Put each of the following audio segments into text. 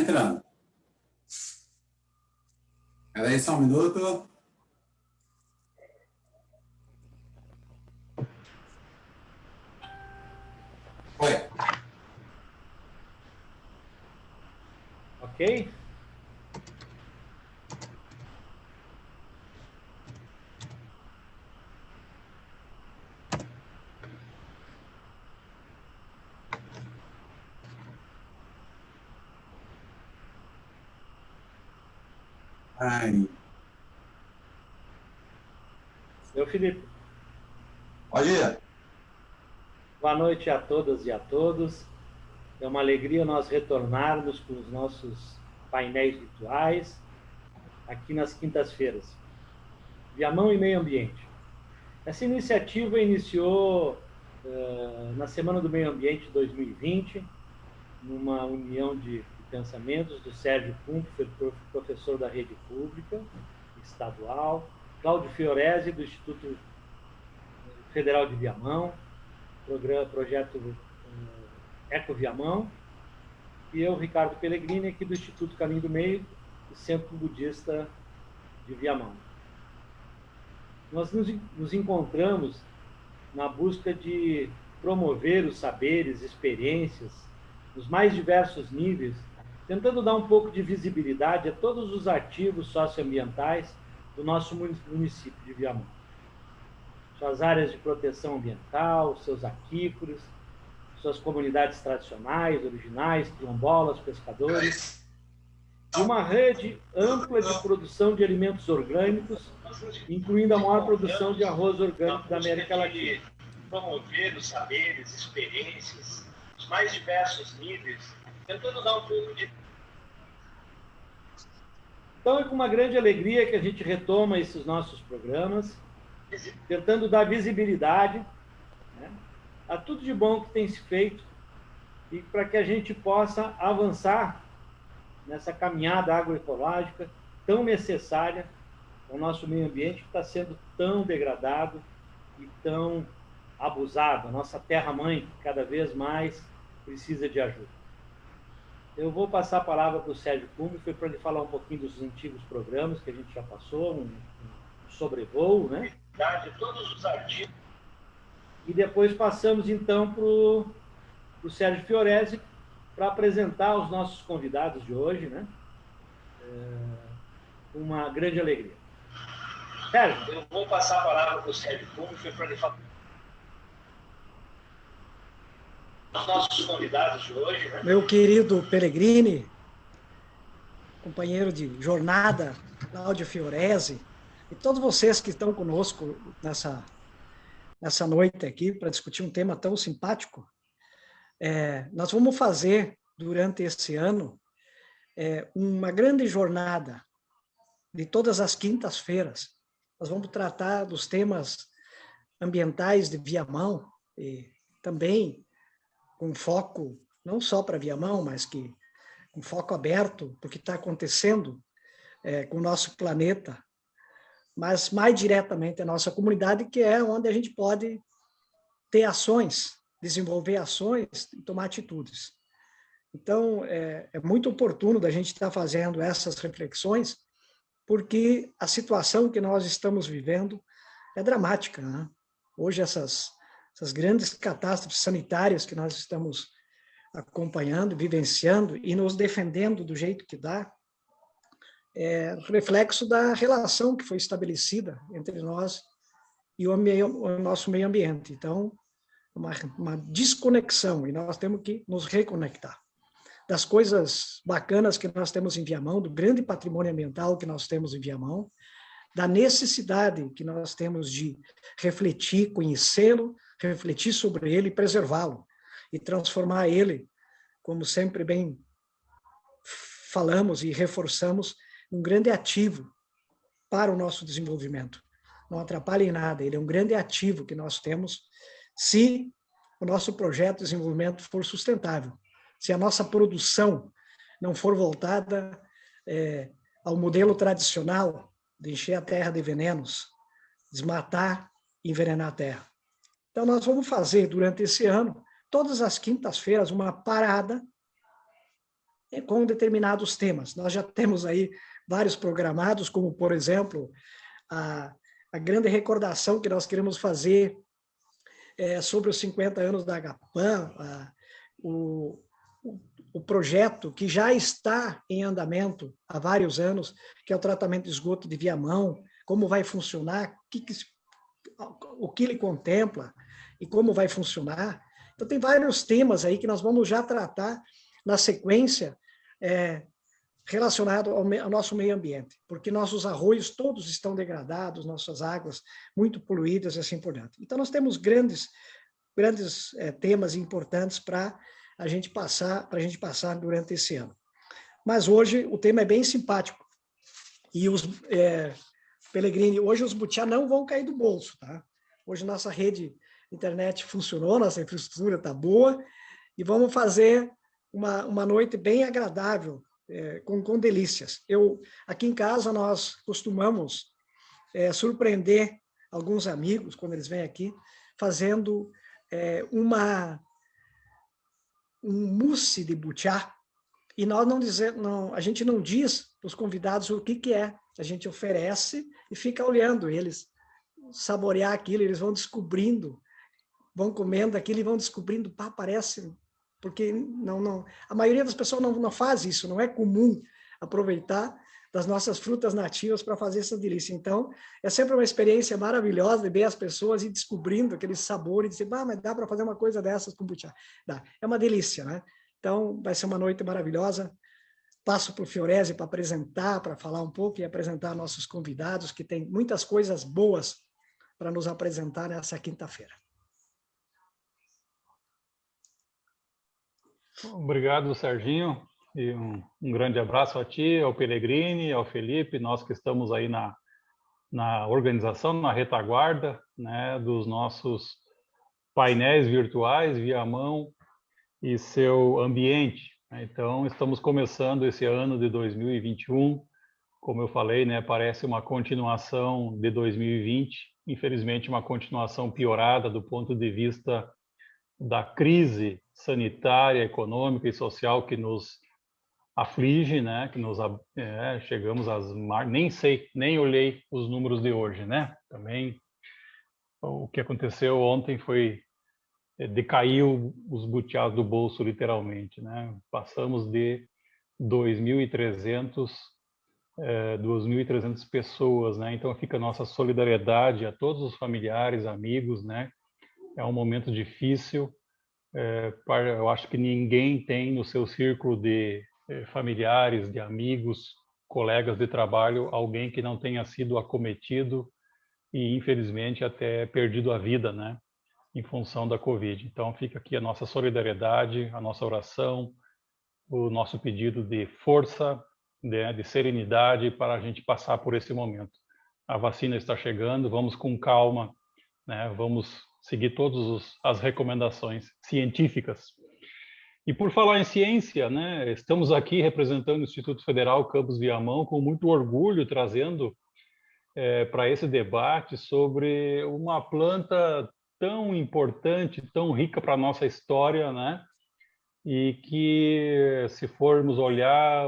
entrando. Espera aí só um minuto. Oi. Ok? Ai. Seu Felipe. Pode ir. Boa noite a todas e a todos. É uma alegria nós retornarmos com os nossos painéis virtuais aqui nas quintas-feiras. Viamão e Meio Ambiente. Essa iniciativa iniciou na Semana do Meio Ambiente 2020, numa união de pensamentos do Sérgio Kumpfer, professor da rede pública estadual, Cláudio Fiorese, do Instituto Federal de Viamão, projeto Eco Viamão, e eu, Ricardo Pellegrini, aqui do Instituto Caminho do Meio e Centro Budista de Viamão. Nós nos encontramos na busca de promover os saberes, experiências, nos mais diversos níveis, tentando dar um pouco de visibilidade a todos os ativos socioambientais do nosso município de Viamão. Suas áreas de proteção ambiental, seus aquíferos, suas comunidades tradicionais, originais, quilombolas, pescadores, e uma rede ampla de produção de alimentos orgânicos, incluindo a maior produção de arroz orgânico da América Latina. Promover os saberes, experiências, os mais diversos níveis, tentando dar um pouco de... Então é com uma grande alegria que a gente retoma esses nossos programas, tentando dar visibilidade, né, a tudo de bom que tem se feito e para que a gente possa avançar nessa caminhada agroecológica tão necessária ao nosso meio ambiente, que está sendo tão degradado e tão abusado, a nossa terra-mãe, que cada vez mais precisa de ajuda. Eu vou passar a palavra para o Sérgio Kumpfer para ele falar um pouquinho dos antigos programas que a gente já passou, um sobrevoo, né? De todos os artigos. E depois passamos, então, para o Sérgio Fiorese para apresentar os nossos convidados de hoje, né? Uma grande alegria. Sérgio, eu vou passar a palavra para o Sérgio Kumpfer para ele falar os nossos convidados de hoje, né? Meu querido Pellegrini, companheiro de jornada, Cláudio Fiorese, e todos vocês que estão conosco nessa noite aqui para discutir um tema tão simpático. Nós vamos fazer, durante esse ano, uma grande jornada de todas as quintas-feiras. Nós vamos tratar dos temas ambientais de Viamão, e também com foco não só para Viamão, mas que com foco aberto para o que está acontecendo com o nosso planeta, mas mais diretamente a nossa comunidade, que é onde a gente pode ter ações, desenvolver ações e tomar atitudes. Então, é muito oportuno da gente estar fazendo essas reflexões, porque a situação que nós estamos vivendo é dramática, né? Hoje, essas grandes catástrofes sanitárias que nós estamos acompanhando, vivenciando e nos defendendo do jeito que dá, é reflexo da relação que foi estabelecida entre nós e o nosso meio ambiente. Então, uma desconexão, e nós temos que nos reconectar das coisas bacanas que nós temos em Viamão, do grande patrimônio ambiental que nós temos em Viamão, da necessidade que nós temos de refletir, conhecê-lo, refletir sobre ele e preservá-lo, e transformar ele, como sempre bem falamos e reforçamos, um grande ativo para o nosso desenvolvimento. Não atrapalha em nada, ele é um grande ativo que nós temos se o nosso projeto de desenvolvimento for sustentável, se a nossa produção não for voltada ao modelo tradicional de encher a terra de venenos, desmatar e envenenar a terra. Então, nós vamos fazer, durante esse ano, todas as quintas-feiras, uma parada com determinados temas. Nós já temos aí vários programados, como, por exemplo, a grande recordação que nós queremos fazer sobre os 50 anos da Agapan, o projeto que já está em andamento há vários anos, que é o tratamento de esgoto de Viamão, como vai funcionar, o que ele contempla e como vai funcionar. Então, tem vários temas aí que nós vamos já tratar na sequência relacionado ao nosso meio ambiente, porque nossos arroios todos estão degradados, nossas águas muito poluídas e assim por diante. Então, nós temos grandes temas importantes para a gente passar durante esse ano. Mas hoje o tema é bem simpático. E Pellegrini, hoje os butiá não vão cair do bolso, tá? Hoje nossa rede internet funcionou, nossa infraestrutura está boa, e vamos fazer uma noite bem agradável, com delícias. Aqui em casa nós costumamos surpreender alguns amigos, quando eles vêm aqui, fazendo um mousse de butiá, e nós a gente não diz para os convidados o que é, a gente oferece e fica olhando eles saborear aquilo, eles vão descobrindo, vão comendo aquilo e vão descobrindo, parece, porque a maioria das pessoas não faz isso, não é comum aproveitar das nossas frutas nativas para fazer essa delícia. Então, é sempre uma experiência maravilhosa de ver as pessoas e descobrindo aquele sabor e dizer, mas dá para fazer uma coisa dessas com butiá. Dá. É uma delícia, né? Então, vai ser uma noite maravilhosa. Passo para o Fiorese para apresentar, para falar um pouco e apresentar nossos convidados, que tem muitas coisas boas para nos apresentar nessa quinta-feira. Obrigado, Serginho. E um grande abraço a ti, ao Pellegrini, ao Felipe, nós que estamos aí na organização, na retaguarda, né, dos nossos painéis virtuais, Viamão e seu ambiente. Então, estamos começando esse ano de 2021, como eu falei, né, parece uma continuação de 2020, infelizmente uma continuação piorada do ponto de vista da crise sanitária, econômica e social que nos aflige, né? Que nos chegamos nem olhei os números de hoje, né? Também o que aconteceu ontem foi decaiu os butiás do bolso literalmente, né? Passamos de 2.300 pessoas, né? Então fica a nossa solidariedade a todos os familiares, amigos, né? É um momento difícil. Eu acho que ninguém tem no seu círculo de familiares, de amigos, colegas de trabalho, alguém que não tenha sido acometido e, infelizmente, até perdido a vida, né, em função da Covid. Então, fica aqui a nossa solidariedade, a nossa oração, o nosso pedido de força, de serenidade para a gente passar por esse momento. A vacina está chegando, vamos com calma, né, vamos seguir todas as recomendações científicas. E por falar em ciência, né, estamos aqui representando o Instituto Federal Campus Viamão com muito orgulho, trazendo para esse debate sobre uma planta tão importante, tão rica para a nossa história, né, e que, se formos olhar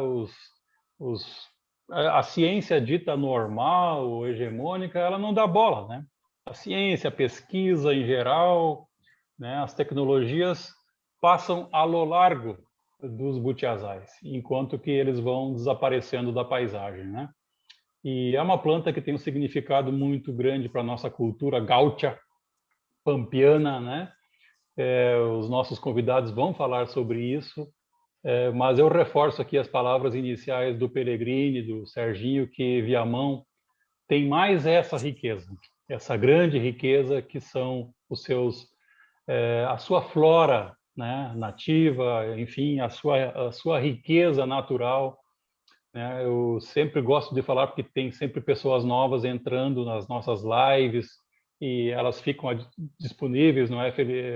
a ciência dita normal ou hegemônica, ela não dá bola, né? A ciência, a pesquisa em geral, né, as tecnologias passam ao largo dos butiazais, enquanto que eles vão desaparecendo da paisagem, né? E é uma planta que tem um significado muito grande para a nossa cultura gaúcha, pampiana, né? Os nossos convidados vão falar sobre isso, mas eu reforço aqui as palavras iniciais do Pellegrini, do Serginho, que Viamão tem mais essa riqueza, essa grande riqueza que são a sua flora, né, nativa, enfim, a sua riqueza natural, né? Eu sempre gosto de falar porque tem sempre pessoas novas entrando nas nossas lives e elas ficam disponíveis, não é,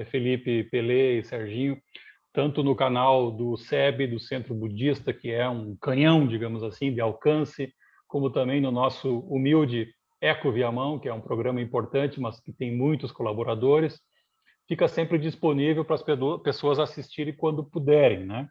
Felipe, Pelé e Serginho, tanto no canal do SEB, do Centro Budista, que é um canhão, digamos assim, de alcance, como também no nosso humilde Eco Viamão, que é um programa importante, mas que tem muitos colaboradores, fica sempre disponível para as pessoas assistirem quando puderem, né?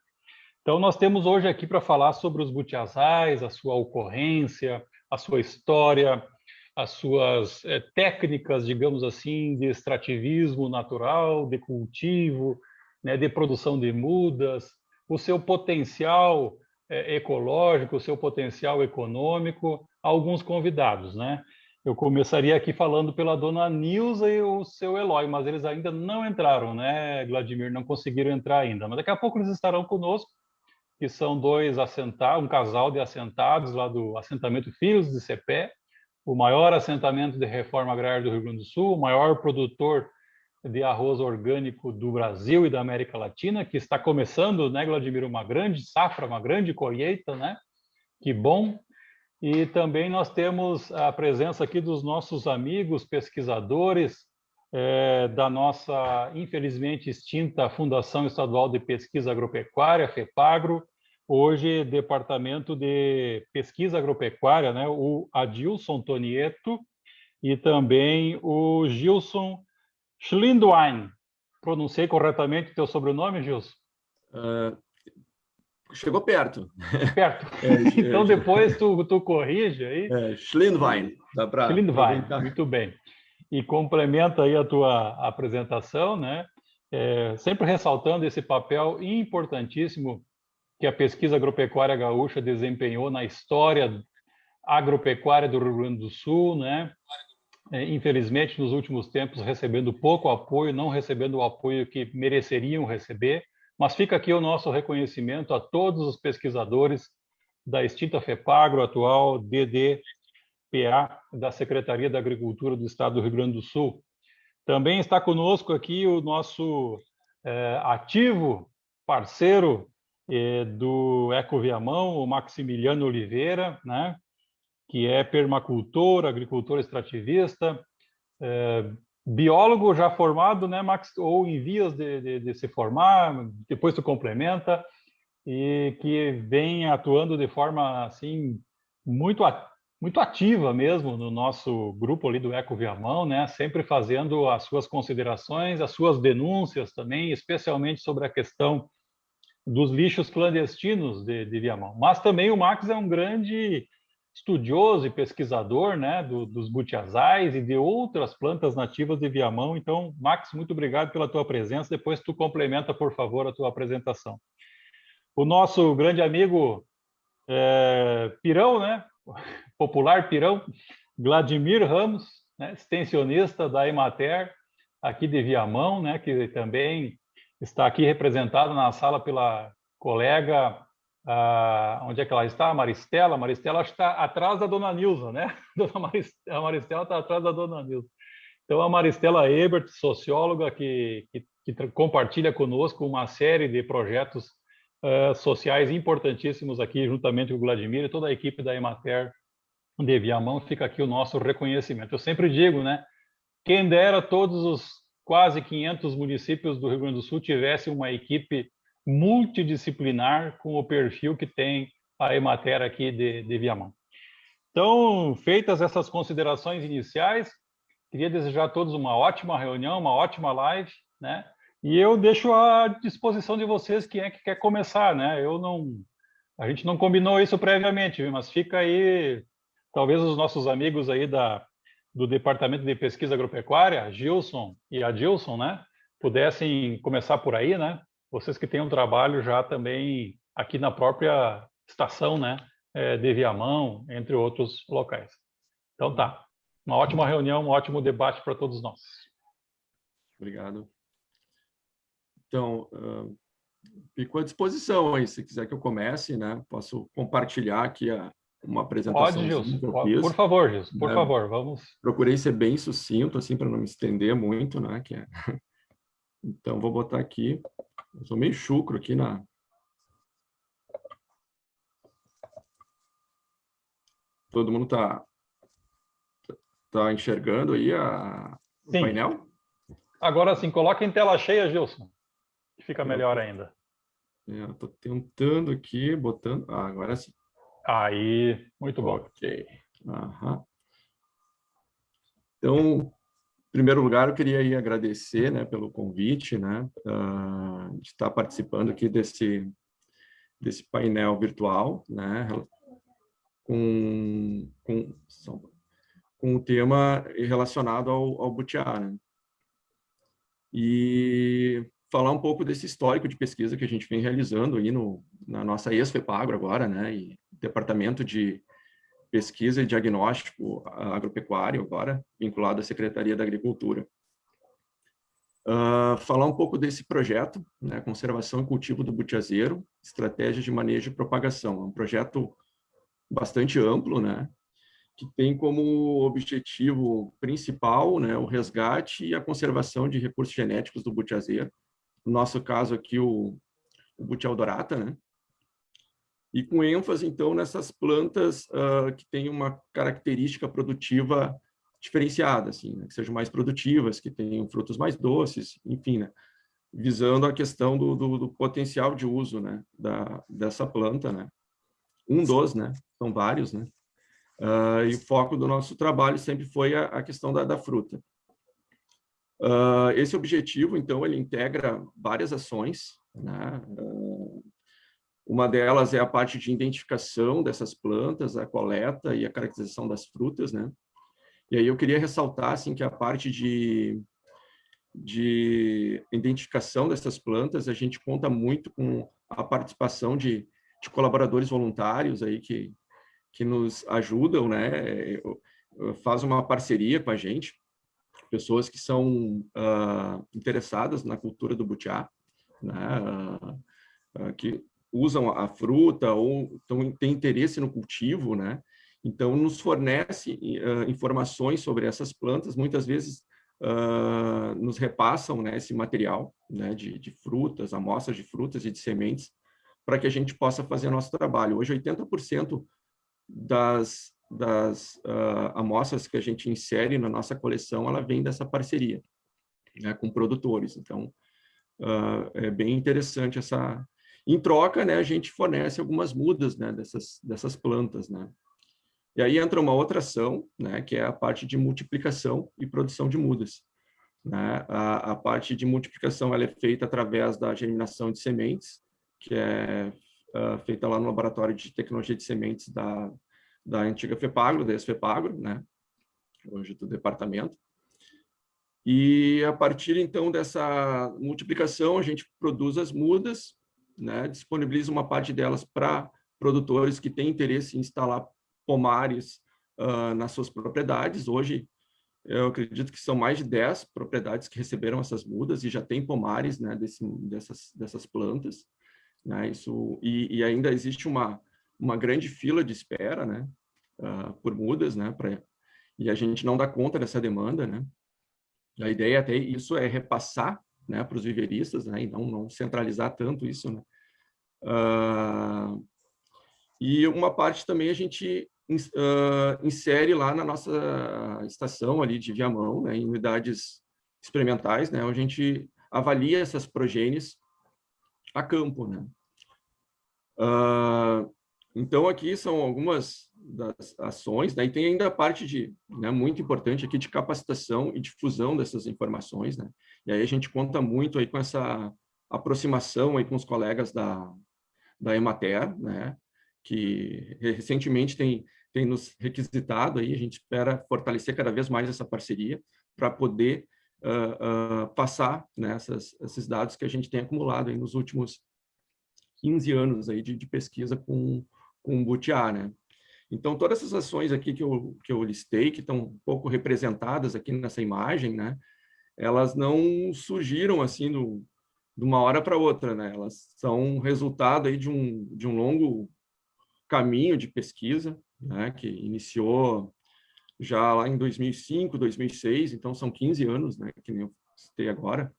Então, nós temos hoje aqui para falar sobre os butiazais, a sua ocorrência, a sua história, as suas técnicas, digamos assim, de extrativismo natural, de cultivo, né, de produção de mudas, o seu potencial ecológico, o seu potencial econômico, alguns convidados, né? Eu começaria aqui falando pela dona Nilza e o seu Eloy, mas eles ainda não entraram, né, Vladimir? Não conseguiram entrar ainda, mas daqui a pouco eles estarão conosco, que são dois assentados, um casal de assentados lá do assentamento Filhos de Cepé, o maior assentamento de reforma agrária do Rio Grande do Sul, o maior produtor de arroz orgânico do Brasil e da América Latina, que está começando, né, Vladimir, uma grande safra, uma grande colheita, né? Que bom. E também nós temos a presença aqui dos nossos amigos pesquisadores da nossa, infelizmente, extinta Fundação Estadual de Pesquisa Agropecuária, FEPAGRO, hoje Departamento de Pesquisa Agropecuária, né, o Adilson Tonieto e também o Gilson Schlindwein. Pronunciei corretamente o teu sobrenome, Gilson? Chegou perto. Perto. Então depois tu corrige aí. Schlindwein. Dá para Schlindwein, muito bem. E complementa aí a tua apresentação, né? Sempre ressaltando esse papel importantíssimo que a pesquisa agropecuária gaúcha desempenhou na história agropecuária do Rio Grande do Sul, né? Infelizmente, nos últimos tempos, recebendo pouco apoio, não recebendo o apoio que mereceriam receber, mas fica aqui o nosso reconhecimento a todos os pesquisadores da extinta FEPAGRO, atual DDPA, da Secretaria da Agricultura do Estado do Rio Grande do Sul. Também está conosco aqui o nosso ativo parceiro do Eco Viamão, o Maximiliano Oliveira, né? Que é permacultor, agricultor extrativista, biólogo já formado, né, Max, ou em vias de se formar, depois tu complementa, e que vem atuando de forma assim muito ativa mesmo no nosso grupo ali do Eco Viamão, né, sempre fazendo as suas considerações, as suas denúncias também, especialmente sobre a questão dos lixos clandestinos de Viamão. Mas também o Max é um grande estudioso e pesquisador, né, dos butiazais e de outras plantas nativas de Viamão. Então, Max, muito obrigado pela tua presença. Depois tu complementa, por favor, a tua apresentação. O nosso grande amigo Pirão, né, popular Pirão, Vladimir Ramos, né, extensionista da Emater, aqui de Viamão, né, que também está aqui representado na sala pela colega. Onde é que ela está? A Maristela. A Maristela está atrás da dona Nilza, né? A Maristela está atrás da dona Nilza. Então, a Maristela Ebert, socióloga, que compartilha conosco uma série de projetos sociais importantíssimos aqui, juntamente com o Vladimir e toda a equipe da Emater de Viamão, fica aqui o nosso reconhecimento. Eu sempre digo, né? Quem dera todos os quase 500 municípios do Rio Grande do Sul tivessem uma equipe multidisciplinar com o perfil que tem a Emater aqui de Viamão. Então, feitas essas considerações iniciais, queria desejar a todos uma ótima reunião, uma ótima live, né? E eu deixo à disposição de vocês quem é que quer começar, né? A gente não combinou isso previamente, mas fica aí, talvez os nossos amigos aí do Departamento de Pesquisa Agropecuária, Gilson e Adilson, né? Pudessem começar por aí, né? Vocês que têm um trabalho já também aqui na própria estação, né, de Viamão, entre outros locais. Então tá, uma ótima reunião, um ótimo debate para todos nós. Obrigado. Então, fico à disposição aí, se quiser que eu comece, né, posso compartilhar aqui uma apresentação. Pode, Gilson. Por favor, Gilson, por favor, vamos. Procurei ser bem sucinto, assim, para não me estender muito, né, Então, vou botar aqui. Eu sou meio chucro aqui na... Todo mundo tá enxergando aí o painel? Agora sim, coloca em tela cheia, Gilson, que fica melhor ainda. Estou tentando aqui, botando... agora sim. Aí, muito bom. Ok. Então, em primeiro lugar, eu queria aí agradecer, né, pelo convite, né, de estar participando aqui desse painel virtual, né, com o tema relacionado ao butiá, né? E falar um pouco desse histórico de pesquisa que a gente vem realizando aí na nossa ex-FEPAGRO agora, né, e Departamento de Pesquisa e Diagnóstico Agropecuário agora, vinculado à Secretaria da Agricultura. Falar um pouco desse projeto, né, Conservação e Cultivo do Butiazeiro, Estratégia de Manejo e Propagação. É um projeto bastante amplo, né, que tem como objetivo principal, né, o resgate e a conservação de recursos genéticos do butiazeiro. No nosso caso aqui, o Butia odorata, né? E com ênfase, então, nessas plantas que têm uma característica produtiva diferenciada, assim, né? Que sejam mais produtivas, que tenham frutos mais doces, enfim, né? Visando a questão do potencial de uso, né? Dessa planta, né? Né? São vários, né? E o foco do nosso trabalho sempre foi a questão da fruta. Esse objetivo, então, ele integra várias ações, né? Uma delas é a parte de identificação dessas plantas, a coleta e a caracterização das frutas, né? E aí eu queria ressaltar, assim, que a parte de identificação dessas plantas, a gente conta muito com a participação de colaboradores voluntários aí que nos ajudam, né? Faz uma parceria com a gente, pessoas que são interessadas na cultura do butiá, né? Que usam a fruta ou têm interesse no cultivo, né? Então, nos fornece informações sobre essas plantas, muitas vezes nos repassam, né, esse material, né, de frutas, amostras de frutas e de sementes, para que a gente possa fazer nosso trabalho. Hoje, 80% das amostras que a gente insere na nossa coleção, ela vem dessa parceria, né, com produtores. Então, é bem interessante essa... Em troca, né, a gente fornece algumas mudas, né, dessas plantas, né. E aí entra uma outra ação, né, que é a parte de multiplicação e produção de mudas, né. A parte de multiplicação ela é feita através da germinação de sementes, que é feita lá no Laboratório de Tecnologia de Sementes da antiga FEPAGRO, da ex-FEPAGRO, né, hoje do departamento. E a partir, então, dessa multiplicação, a gente produz as mudas, né, disponibiliza uma parte delas para produtores que têm interesse em instalar pomares nas suas propriedades. Hoje, eu acredito que são mais de 10 propriedades que receberam essas mudas e já tem pomares, né, dessas plantas, né, e ainda existe uma grande fila de espera, né, por mudas, né, e a gente não dá conta dessa demanda, né. A ideia até isso é repassar, né, para os viveristas, né, e não centralizar tanto isso, né. E uma parte também a gente insere lá na nossa estação ali de Viamão, né, em unidades experimentais, né, onde a gente avalia essas progênies a campo, né. Então, aqui são algumas das ações, né? E tem ainda a parte né, muito importante aqui de capacitação e difusão dessas informações, né? E aí a gente conta muito aí com essa aproximação aí com os colegas da Emater, né? Que recentemente tem nos requisitado aí, a gente espera fortalecer cada vez mais essa parceria para poder passar, né, esses dados que a gente tem acumulado aí nos últimos 15 anos aí de pesquisa com o butiá, né? Então, todas essas ações aqui que eu listei, que estão um pouco representadas aqui nessa imagem, né? Elas não surgiram assim de uma hora para outra, né? Elas são resultado aí de um longo caminho de pesquisa, né? Que iniciou já lá em 2005, 2006, então são 15 anos, né? Que nem eu citei agora.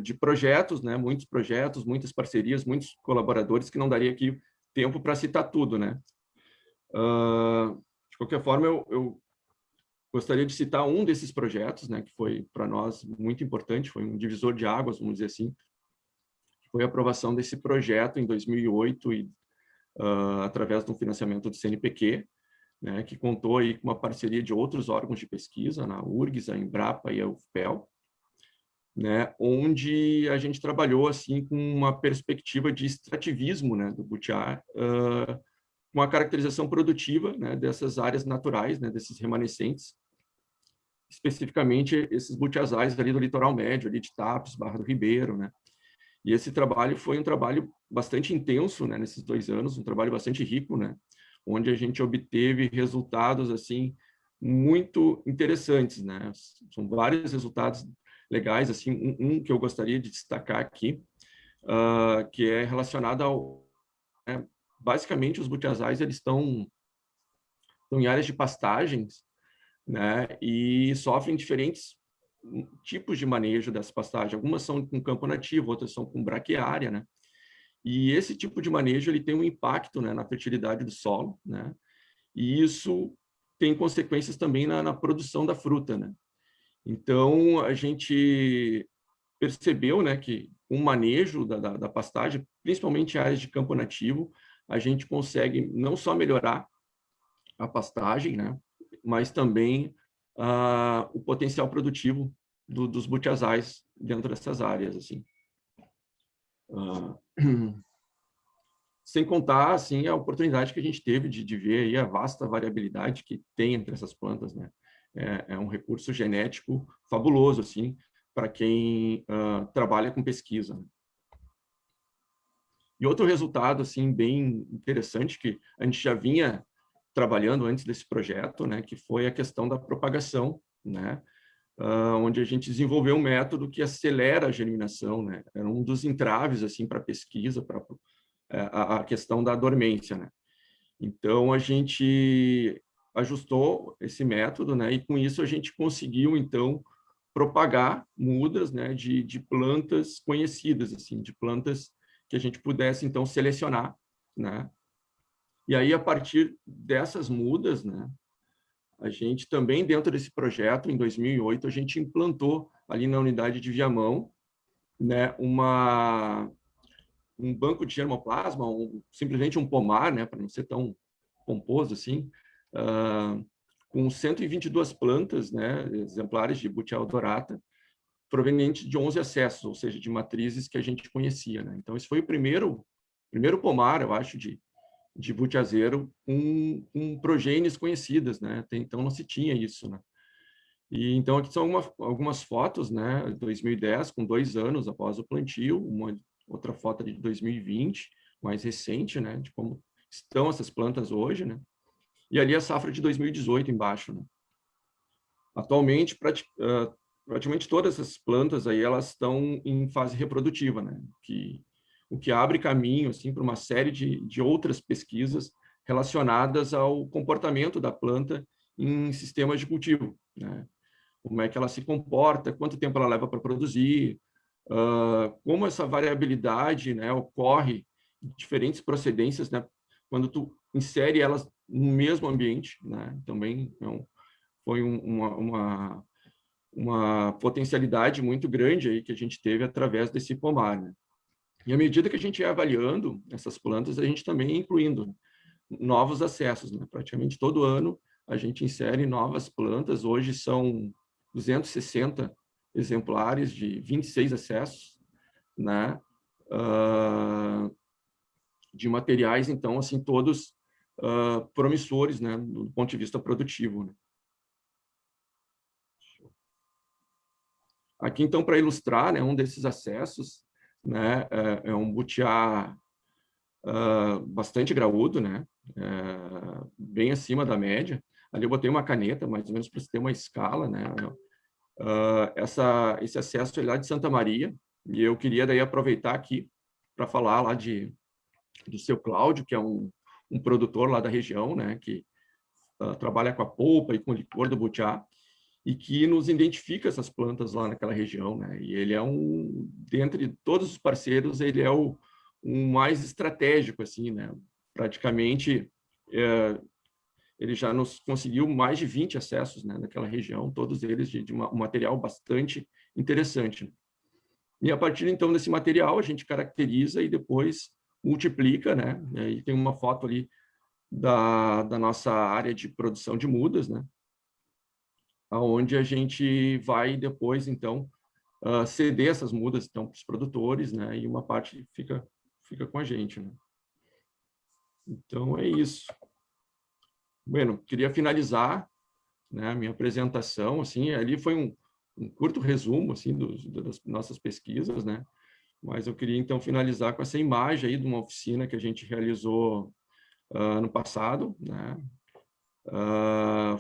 De projetos, né? Muitos projetos, muitas parcerias, muitos colaboradores que não daria aqui tempo para citar tudo, né? De qualquer forma, eu gostaria de citar um desses projetos, né? Que foi para nós muito importante, foi um divisor de águas, vamos dizer assim. Foi a aprovação desse projeto em 2008 e através de um financiamento do CNPq, né? Que contou aí com uma parceria de outros órgãos de pesquisa, na URGS, a Embrapa e a UFPEL. né, onde a gente trabalhou assim com uma perspectiva de extrativismo, né, do butiá, com a caracterização produtiva, né, dessas áreas naturais, né, desses remanescentes, especificamente esses butiazais ali do litoral médio, ali de Tapes, Barra do Ribeiro, né. E esse trabalho foi um trabalho bastante intenso, né, nesses 2 anos, um trabalho bastante rico, né, onde a gente obteve resultados assim muito interessantes, né. São vários resultados legais, assim, um que eu gostaria de destacar aqui, que é relacionado ao, né, basicamente os butiazais eles estão em áreas de pastagens, né, e sofrem diferentes tipos de manejo dessa pastagem. Algumas são com campo nativo, outras são com braquiária, né? E esse tipo de manejo ele tem um impacto, né, na fertilidade do solo, né? E isso tem consequências também na produção da fruta, né? Então a gente percebeu, né, que com o manejo da pastagem, principalmente em áreas de campo nativo, a gente consegue não só melhorar a pastagem, né, mas também o potencial produtivo dos butiazais dentro dessas áreas, assim. Sem contar, assim, a oportunidade que a gente teve de ver aí a vasta variabilidade que tem entre essas plantas, né? É um recurso genético fabuloso, assim, para quem trabalha com pesquisa, né? E outro resultado, assim, bem interessante que a gente já vinha trabalhando antes desse projeto, né, que foi a questão da propagação, né, onde a gente desenvolveu um método que acelera a germinação, né, era um dos entraves, assim, para a pesquisa, para a questão da dormência, né. Então, a gente ajustou esse método, né, e com isso a gente conseguiu, então, propagar mudas, né, de plantas conhecidas, assim, de plantas que a gente pudesse, então, selecionar, né. E aí, a partir dessas mudas, né, a gente também, dentro desse projeto, em 2008, a gente implantou ali na unidade de Viamão, né, um banco de germoplasma, simplesmente um pomar, né, para não ser tão pomposo assim, com 122 plantas, né, exemplares de Butia odorata, provenientes de 11 acessos, ou seja, de matrizes que a gente conhecia, né. Então, esse foi o primeiro pomar, eu acho, de butiazeiro com progenes conhecidas, né? Até então não se tinha isso, né? E então aqui são algumas fotos, né? 2010, com 2 anos após o plantio, uma outra foto de 2020, mais recente, né? De como estão essas plantas hoje, né? E ali a safra de 2018 embaixo, né? Atualmente, praticamente todas essas plantas aí elas estão em fase reprodutiva, né? O que abre caminho assim para uma série de outras pesquisas relacionadas ao comportamento da planta em sistemas de cultivo, né? Como é que ela se comporta, quanto tempo ela leva para produzir, como essa variabilidade, né, ocorre em diferentes procedências, né? Quando tu insere elas no mesmo ambiente, né? Também foi uma potencialidade muito grande aí que a gente teve através desse pomar, né? E à medida que a gente ia avaliando essas plantas, a gente também ia incluindo novos acessos, né? Praticamente todo ano a gente insere novas plantas. Hoje são 260 exemplares de 26 acessos, né? De materiais, então, assim, todos promissores, né? Do ponto de vista produtivo, né? Aqui, então, para ilustrar, né, um desses acessos, né, é um butiá bastante graúdo, né, bem acima da média. Ali eu botei uma caneta, mais ou menos para você ter uma escala, né. Esse acesso é lá de Santa Maria, e eu queria daí aproveitar aqui para falar lá do seu Cláudio, que é um produtor lá da região, né, que trabalha com a polpa e com o licor do butiá, e que nos identifica essas plantas lá naquela região, né? E ele é dentre todos os parceiros, ele é o mais estratégico, assim, né? Praticamente, ele já nos conseguiu mais de 20 acessos, né, naquela região, todos eles de um material bastante interessante. E a partir, então, desse material, a gente caracteriza e depois multiplica, né? E aí tem uma foto ali da nossa área de produção de mudas, né? Onde a gente vai depois, então, ceder essas mudas então para os produtores, né? E uma parte fica com a gente, né? Então é isso. Bueno, queria finalizar, né, a minha apresentação, assim, ali foi um curto resumo, assim, das nossas pesquisas, né? Mas eu queria então finalizar com essa imagem aí de uma oficina que a gente realizou ano passado, né?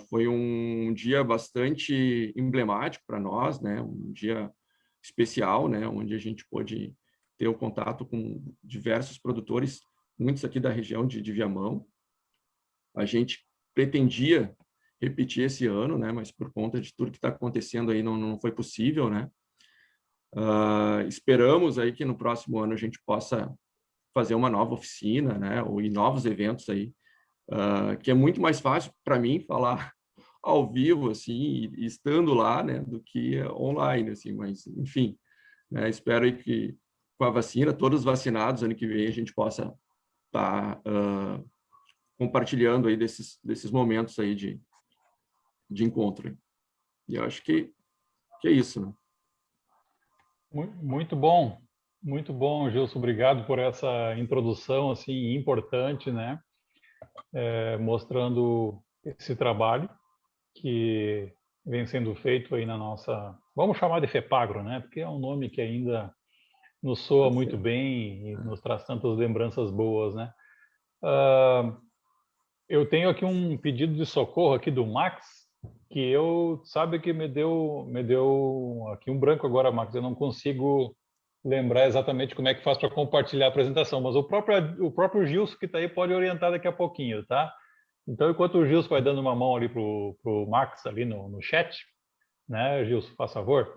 Foi um dia bastante emblemático para nós, né? Um dia especial, né? Onde a gente pôde ter o contato com diversos produtores, muitos aqui da região de Viamão. A gente pretendia repetir esse ano, né? Mas por conta de tudo que está acontecendo aí não foi possível, né? Esperamos aí que no próximo ano a gente possa fazer uma nova oficina, né? Ou em novos eventos aí, que é muito mais fácil para mim falar ao vivo, assim, e estando lá, né? Do que online, assim. Mas, enfim, né? Espero aí que com a vacina, todos vacinados, ano que vem a gente possa estar compartilhando aí desses momentos aí de encontro. E eu acho que é isso, né? Muito bom, Gilson. Obrigado por essa introdução assim importante, né? Mostrando esse trabalho que vem sendo feito aí na nossa, vamos chamar de FEPAGRO, né? Porque é um nome que ainda nos soa muito bem e nos traz tantas lembranças boas, né? Eu tenho aqui um pedido de socorro aqui do Max, que sabe que me deu aqui um branco agora, Max. Eu não consigo lembrar exatamente como é que faz para compartilhar a apresentação, mas o próprio Gilson que está aí pode orientar daqui a pouquinho, tá? Então, enquanto o Gilson vai dando uma mão ali pro Max ali no chat, né, Gilson, faz favor,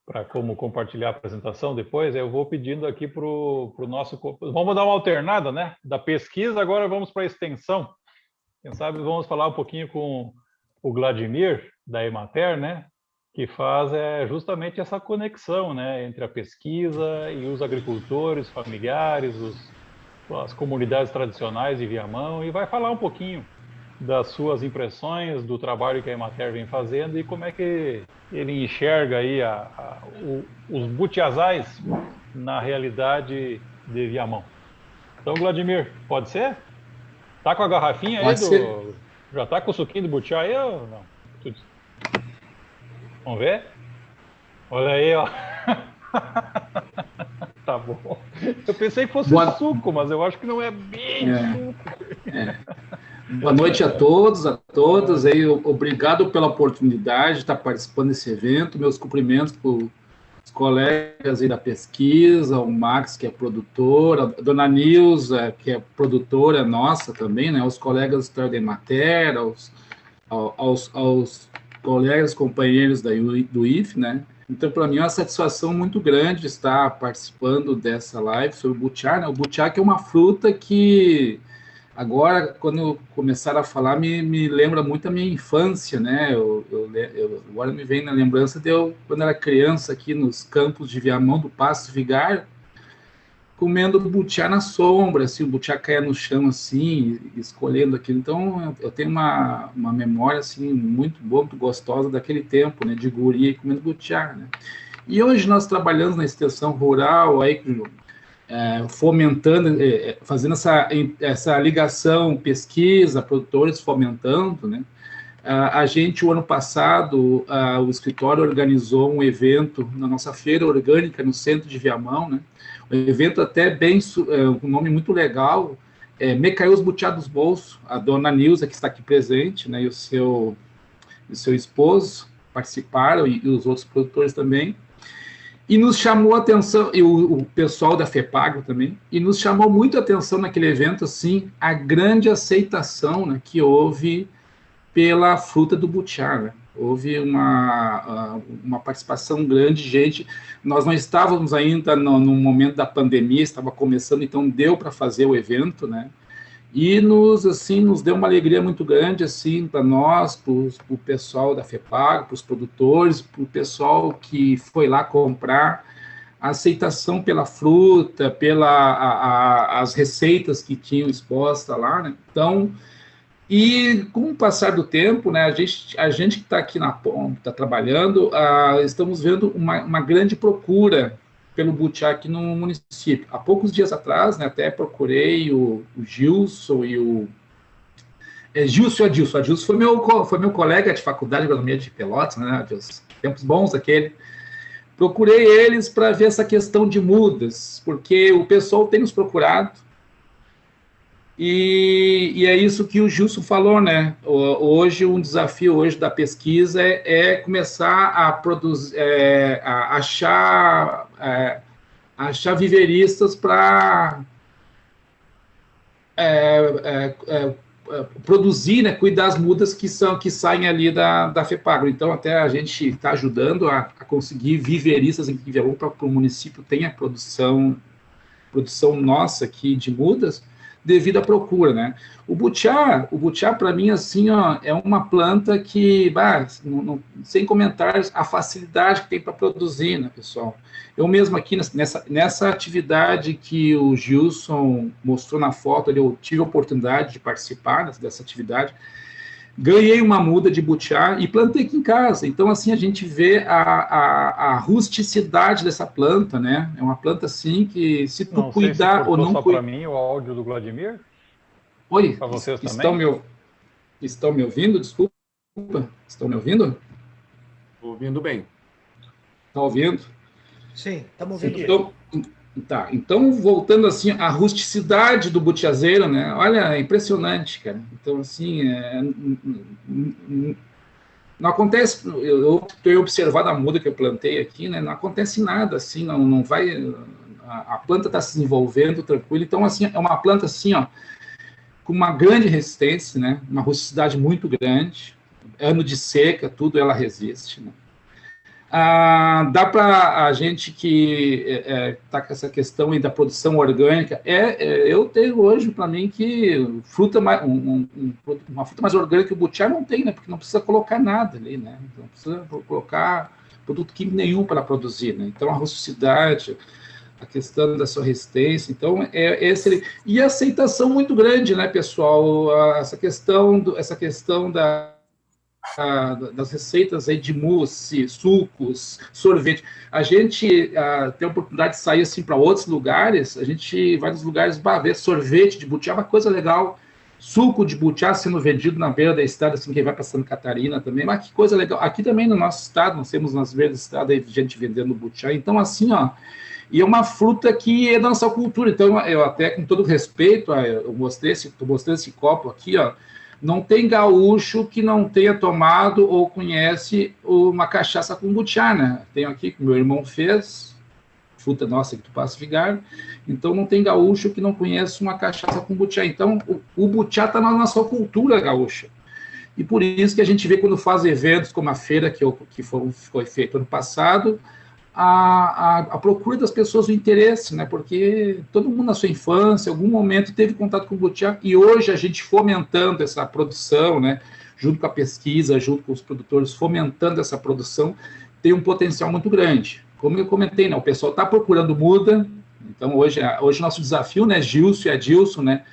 para como compartilhar a apresentação depois, eu vou pedindo aqui pro nosso... Vamos dar uma alternada, né? Da pesquisa, agora vamos para a extensão. Quem sabe vamos falar um pouquinho com o Vladimir, da Emater, né? Que faz justamente essa conexão, né? Entre a pesquisa e os agricultores, familiares, as comunidades tradicionais de Viamão, e vai falar um pouquinho das suas impressões, do trabalho que a Emater vem fazendo e como é que ele enxerga aí os butiazais na realidade de Viamão. Então, Vladimir, pode ser? Tá com a garrafinha aí já tá com o suquinho do butiá aí ou não? Vamos ver? Olha aí, ó. Tá bom. Eu pensei que fosse suco, mas eu acho que não é bem suco. Boa noite a todos aí, obrigado pela oportunidade de estar participando desse evento, meus cumprimentos para os colegas aí da pesquisa, o Max, que é produtor, a dona Nilza, que é produtora nossa também, né, os colegas da Emater, aos colegas, companheiros do IF, né. Então, para mim é uma satisfação muito grande estar participando dessa live sobre o butiá, né, o butiá que é uma fruta que agora, quando começaram a falar, me lembra muito a minha infância, né? Agora me vem na lembrança de eu, quando era criança, aqui nos campos de Viamão, do Pasto Vigário, comendo butiá na sombra, assim, o butiá caia no chão, assim, escolhendo aquilo. Então, eu tenho uma memória, assim, muito boa, muito gostosa daquele tempo, né? De guri comendo butiá, né? E hoje nós trabalhamos na extensão rural, aí, fomentando, fazendo essa ligação, pesquisa, produtores fomentando, né? A gente, o ano passado, o escritório organizou um evento na nossa feira orgânica no centro de Viamão, né? Um evento até bem, um nome muito legal, Me Caiu os Butiá dos Bolsos. A dona Nilza, que está aqui presente, né? E o seu esposo participaram, e os outros produtores também. E nos chamou a atenção, e o pessoal da FEPAGRO também, e nos chamou muito a atenção naquele evento, assim, a grande aceitação, né, que houve pela fruta do butiá, né? Houve uma participação grande de gente. Nós não estávamos ainda no momento da pandemia, estava começando, então deu para fazer o evento, né? E nos deu uma alegria muito grande, assim, para nós, para o pessoal da FEPAGRO, para os produtores, para o pessoal que foi lá comprar, a aceitação pela fruta, as receitas que tinham expostas lá, né? Então, E com o passar do tempo, né, a gente que está aqui na ponta, está trabalhando, estamos vendo uma grande procura pelo butiá aqui no município. Há poucos dias atrás, né, até procurei o Gilson e o... Gilson e Adilson. Adilson foi meu colega de faculdade de agronomia de Pelotas, né, Adilson? Tempos bons aquele. Procurei eles para ver essa questão de mudas, porque o pessoal tem nos procurado, e é isso que o Gilson falou, né? Hoje, um desafio hoje da pesquisa é começar a produzir, a achar viveristas para produzir, né, cuidar das mudas que saem ali da FEPAGRO. Então, até a gente está ajudando a conseguir viveristas em Quiverão para o município tenha produção nossa aqui de mudas, devido à procura, né? O butiá para mim, assim, ó, é uma planta que, sem comentários, a facilidade que tem para produzir, né, pessoal? Eu mesmo aqui, nessa atividade que o Gilson mostrou na foto, eu tive a oportunidade de participar dessa atividade, ganhei uma muda de butiá e plantei aqui em casa. Então, assim, a gente vê a rusticidade dessa planta, né? É uma planta, assim, que se tu cuidar ou não cuidar... Só para mim o áudio do Vladimir? Oi, para vocês também? Estão me ouvindo? Desculpa. Estão me ouvindo? Ouvindo bem. Está ouvindo? Sim, estamos ouvindo. Então, voltando assim, a rusticidade do butiazeiro, né? Olha, é impressionante, cara. Então, assim, não acontece, eu tenho observado a muda que eu plantei aqui, né? Não acontece nada, assim, não vai, a planta está se desenvolvendo tranquilo. Então, assim, é uma planta assim, ó, com uma grande resistência, né? Uma rusticidade muito grande, ano de seca, tudo ela resiste, né? Dá para a gente que está com essa questão aí da produção orgânica, eu tenho hoje para mim que uma fruta mais orgânica que o butiá não tem, né? Porque não precisa colocar nada ali, né? Não precisa colocar produto químico nenhum para produzir, né? Então a rusticidade, a questão da sua resistência, então e a aceitação muito grande, né, pessoal? Essa questão das receitas aí de mousse, sucos, sorvete. A gente tem a oportunidade de sair assim para outros lugares, a gente vai nos lugares ver sorvete de butiá, uma coisa legal, suco de butiá sendo vendido na beira da estrada, assim, quem vai para Santa Catarina também, mas que coisa legal. Aqui também no nosso estado, nós temos nas beiras da estrada aí, gente vendendo butiá, então assim, ó, e é uma fruta que é da nossa cultura, então eu até, com todo respeito, eu mostrei esse copo aqui, ó, não tem gaúcho que não tenha tomado ou conhece uma cachaça com butiá, né? Tenho aqui que meu irmão fez, fruta nossa que tu passa vigário, então não tem gaúcho que não conheça uma cachaça com butiá. Então o butiá está na nossa cultura gaúcha. E por isso que a gente vê quando faz eventos como a feira que foi feita ano passado, a procura das pessoas, o interesse, né? Porque todo mundo na sua infância, em algum momento, teve contato com o butiá, e hoje a gente fomentando essa produção, né? Junto com a pesquisa, junto com os produtores, fomentando essa produção, tem um potencial muito grande. Como eu comentei, né? O pessoal está procurando muda, então hoje o nosso desafio, né, Gilson e Adilson, né?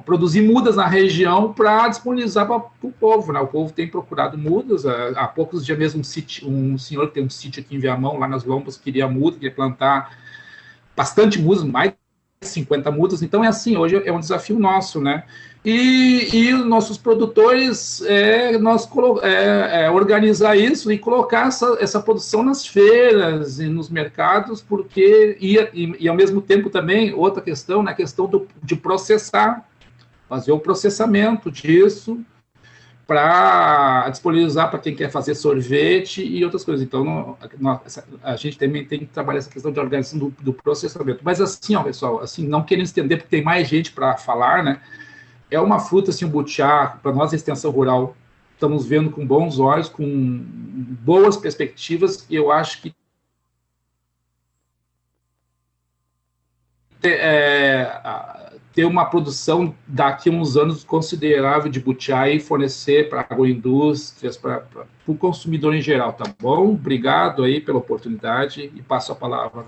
Produzir mudas na região para disponibilizar para o povo, né? O povo tem procurado mudas. Há poucos dias mesmo um senhor que tem um sítio aqui em Viamão, lá nas Lombas, queria muda, queria plantar bastante mudas, mais de 50 mudas. Então é assim, hoje é um desafio nosso, né? E os nossos produtores, organizar isso e colocar essa produção nas feiras e nos mercados, porque e ao mesmo tempo também, outra questão, né, a questão de processar, fazer o processamento disso para disponibilizar para quem quer fazer sorvete e outras coisas. Então, a gente também tem que trabalhar essa questão de organização do processamento. Mas assim, ó, pessoal, assim, não querendo estender, porque tem mais gente para falar, né? É uma fruta, assim, o butiá, para nós, a extensão rural, estamos vendo com bons olhos, com boas perspectivas, e eu acho que ter uma produção daqui a uns anos considerável de butiá e fornecer para agroindústrias, para o consumidor em geral, tá bom? Obrigado aí pela oportunidade e passo a palavra.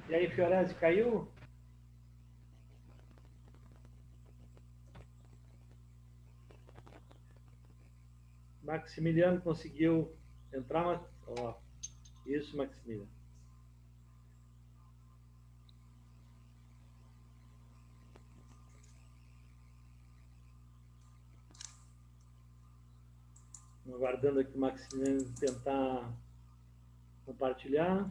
E aí, Fiorese, caiu? Maximiliano conseguiu entrar, mas... Ó, isso, Maximiliano. Aguardando aqui o Maximiliano tentar compartilhar.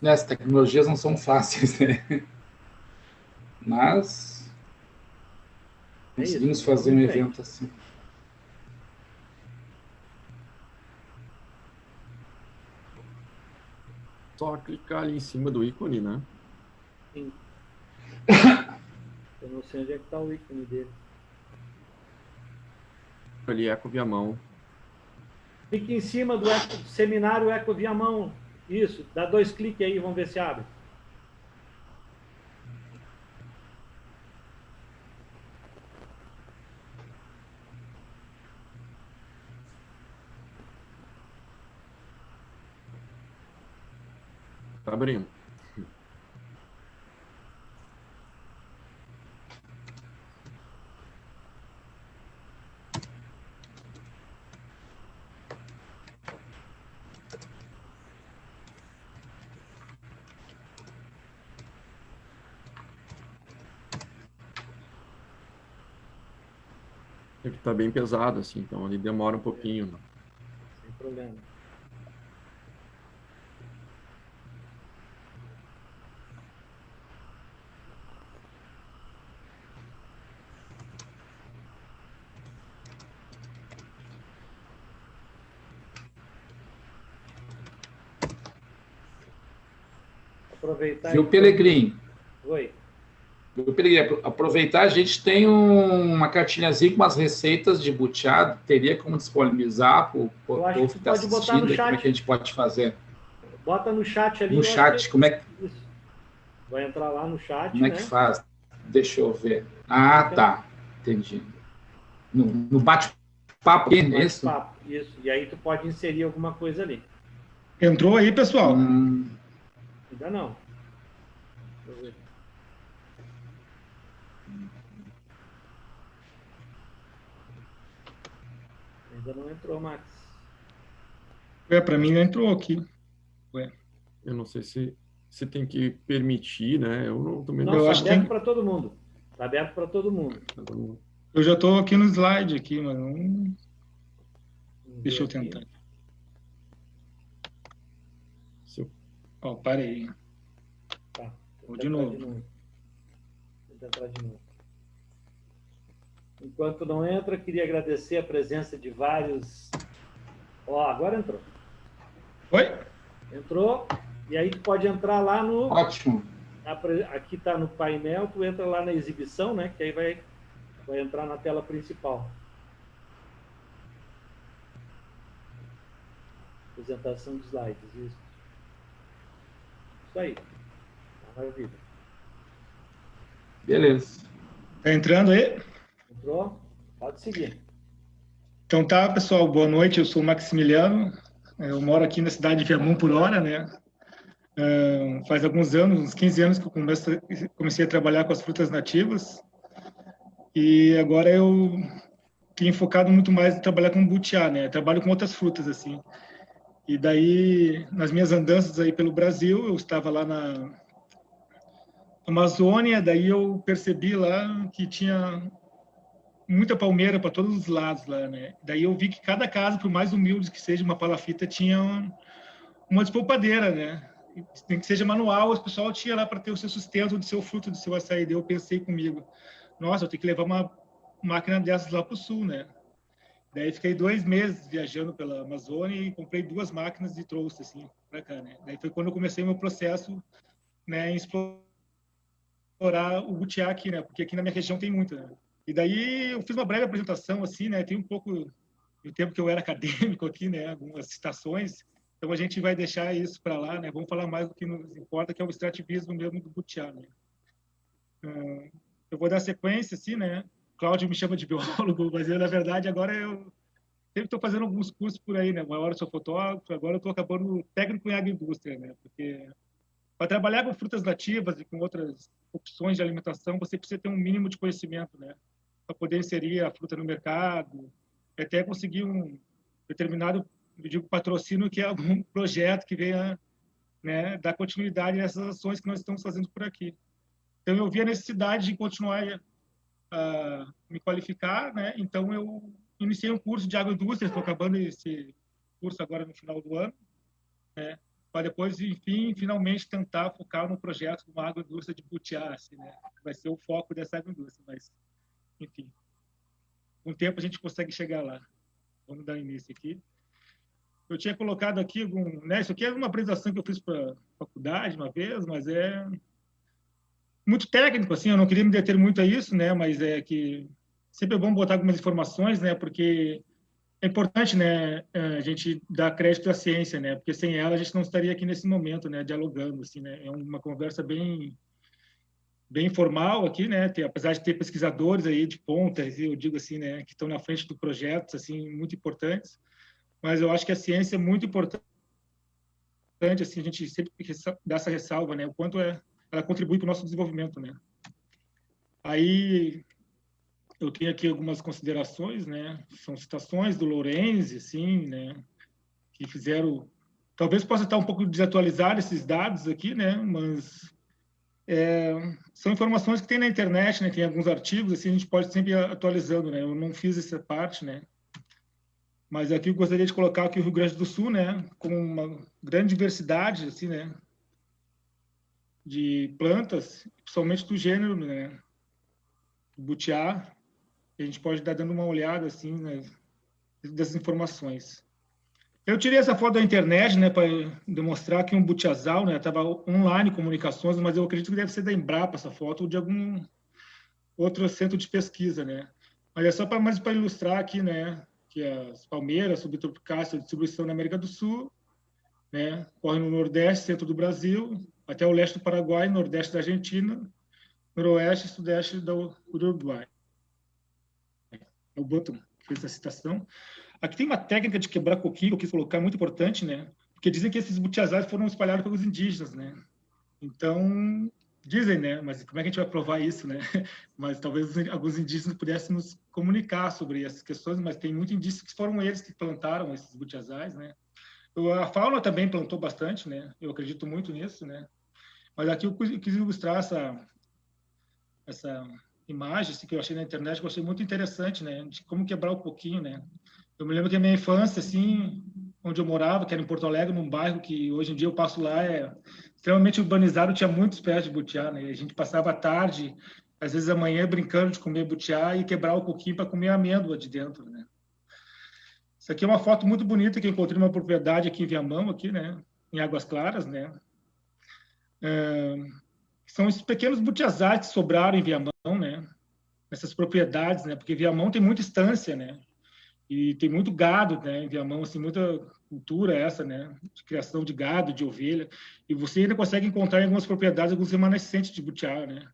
As tecnologias não são fáceis, né? Mas conseguimos fazer um evento assim. Só clicar ali em cima do ícone, né? Sim. Eu não sei onde é que está o ícone dele. Ali, Eco Viamão. Clique em cima do seminário Eco Viamão. Isso, dá 2 cliques aí, vamos ver se abre. Tá abrindo. Ele tá bem pesado, assim, então ele demora um pouquinho, né? Sem problema. Aproveitar. Viu, Pelegrim? Oi. Viu, Pelegrim? Aproveitar, a gente tem uma cartilhazinha com umas receitas de butiá. Teria como disponibilizar para o povo que está assistindo? Como é que a gente pode fazer? Bota no chat ali. No chat, como é que... Isso. Vai entrar lá no chat, Como é que faz? Deixa eu ver. Ah, tá. Entendi. No bate-papo, é isso? Isso. E aí tu pode inserir alguma coisa ali. Entrou aí, pessoal? Ainda não. Deixa eu ver. Ainda não entrou, Max. Para mim não entrou aqui. Eu não sei se tem que permitir, né? Eu não também não. Não, Está acho aberto que- para todo mundo. Está aberto para todo mundo. Eu já estou aqui no slide aqui, mas não... Vamos Deixa eu ver aqui. tentar. Se eu- Ó, parei. Tá. Vou de novo. Vou tentar de novo. Enquanto não entra, queria agradecer a presença de vários... Ó, agora entrou. Oi? Entrou. E aí tu pode entrar lá no... Ótimo. Aqui está no painel, tu entra lá na exibição, né? Que aí vai entrar na tela principal. Apresentação de slides, isso. Isso aí. Maravilha. Beleza. Tá entrando aí? Entrou? Pode seguir. Então tá, pessoal, boa noite. Eu sou o Maximiliano. Eu moro aqui na cidade de Viamão por Hora, né? Faz alguns anos, uns 15 anos que eu comecei a trabalhar com as frutas nativas. E agora eu tenho focado muito mais em trabalhar com butiá, né? Eu trabalho com outras frutas, assim. E daí, nas minhas andanças aí pelo Brasil, eu estava lá na Amazônia, daí eu percebi lá que tinha muita palmeira para todos os lados lá, né? Daí eu vi que cada casa, por mais humilde que seja uma palafita, tinha uma despolpadeira, né? Nem que seja manual, o pessoal tinha lá para ter o seu sustento, do seu fruto, do seu açaí. Daí eu pensei comigo, nossa, eu tenho que levar uma máquina dessas lá para o sul, né? Daí fiquei 2 meses viajando pela Amazônia e comprei 2 máquinas e trouxe assim para cá, né? Daí foi quando eu comecei o meu processo, né, em explorar o butiá aqui, né? Porque aqui na minha região tem muito, né? E daí eu fiz uma breve apresentação assim, né? Tem um pouco e o tempo que eu era acadêmico aqui, né, algumas citações. Então a gente vai deixar isso para lá, né? Vamos falar mais do que nos importa, que é o extrativismo mesmo do butiá, né? Eu vou dar sequência, assim, né? Cláudio me chama de biólogo, mas eu, na verdade, agora eu sempre estou fazendo alguns cursos por aí, né? Uma hora eu sou fotógrafo, agora eu estou acabando técnico em agroindústria, né? Porque para trabalhar com frutas nativas e com outras opções de alimentação, você precisa ter um mínimo de conhecimento, né? Para poder inserir a fruta no mercado, até conseguir um determinado, eu digo, patrocínio, que é algum projeto que venha, né, dar continuidade nessas ações que nós estamos fazendo por aqui. Então, eu vi a necessidade de continuar a me qualificar, né? Então, eu iniciei um curso de agroindústria, estou acabando esse curso agora no final do ano, né? Para depois, enfim, finalmente tentar focar no projeto de uma agroindústria de butiá, assim, né? Que vai ser o foco dessa agroindústria, mas, enfim, com o tempo a gente consegue chegar lá. Vamos dar início aqui. Eu tinha colocado aqui né? Isso aqui é uma apresentação que eu fiz para a faculdade uma vez, mas é muito técnico, assim, eu não queria me deter muito a isso, né? Mas é que sempre é bom botar algumas informações, né? Porque é importante, né, a gente dar crédito à ciência, né? Porque sem ela a gente não estaria aqui nesse momento, né, dialogando, assim, né? É uma conversa bem informal aqui, né? Apesar de ter pesquisadores aí de ponta, eu digo assim, né, que estão na frente do projeto, assim, muito importantes. Mas eu acho que a ciência é muito importante, assim, a gente sempre dá essa ressalva, né? O quanto ela contribui para o nosso desenvolvimento, né? Aí eu tenho aqui algumas considerações, né? São citações do Lorenzi, assim, né? Que fizeram... Talvez possa estar um pouco desatualizado esses dados aqui, né? Mas são informações que tem na internet, né? Tem alguns artigos, assim, a gente pode sempre ir atualizando, né? Eu não fiz essa parte, né? Mas aqui eu gostaria de colocar aqui o Rio Grande do Sul, né? Com uma grande diversidade, assim, né? De plantas, principalmente do gênero, né? Butiá. A gente pode estar dando uma olhada, assim, né, dessas informações. Eu tirei essa foto da internet, né, para demonstrar que um butiazal, né, estava online comunicações, mas eu acredito que deve ser da Embrapa essa foto ou de algum outro centro de pesquisa, né. Mas é só para ilustrar aqui, né, que as palmeiras subtropicais, a distribuição na América do Sul, né, corre no Nordeste, centro do Brasil, até o leste do Paraguai, Nordeste da Argentina, Noroeste e Sudeste do Uruguai. O Button fez essa citação. Aqui tem uma técnica de quebrar coquinho que eu quis colocar, muito importante, né? Porque dizem que esses butiazais foram espalhados pelos indígenas, né? Então, dizem, né? Mas como é que a gente vai provar isso, né? Mas talvez alguns indígenas pudessem nos comunicar sobre essas questões, mas tem muito indício que foram eles que plantaram esses butiazais, né? A fauna também plantou bastante, né? Eu acredito muito nisso, né? Mas aqui eu quis ilustrar essa imagem assim, que eu achei na internet, que eu achei muito interessante, né? De como quebrar um pouquinho, né? Eu me lembro que a minha infância, assim, onde eu morava, que era em Porto Alegre, num bairro que hoje em dia eu passo lá, é extremamente urbanizado, tinha muitos pés de butiá, né? A gente passava a tarde, às vezes amanhã, brincando de comer butiá e quebrar o coquinho para comer a amêndoa de dentro, né? Isso aqui é uma foto muito bonita que eu encontrei numa propriedade aqui em Viamão, aqui, né? Em Águas Claras, né? São esses pequenos butiazais que sobraram em Viamão, né? Nessas propriedades, né? Porque Viamão tem muita estância, né? E tem muito gado, né? Em Viamão, assim, muita cultura essa, né? De criação de gado, de ovelha. E você ainda consegue encontrar em algumas propriedades alguns remanescentes de butiá, né?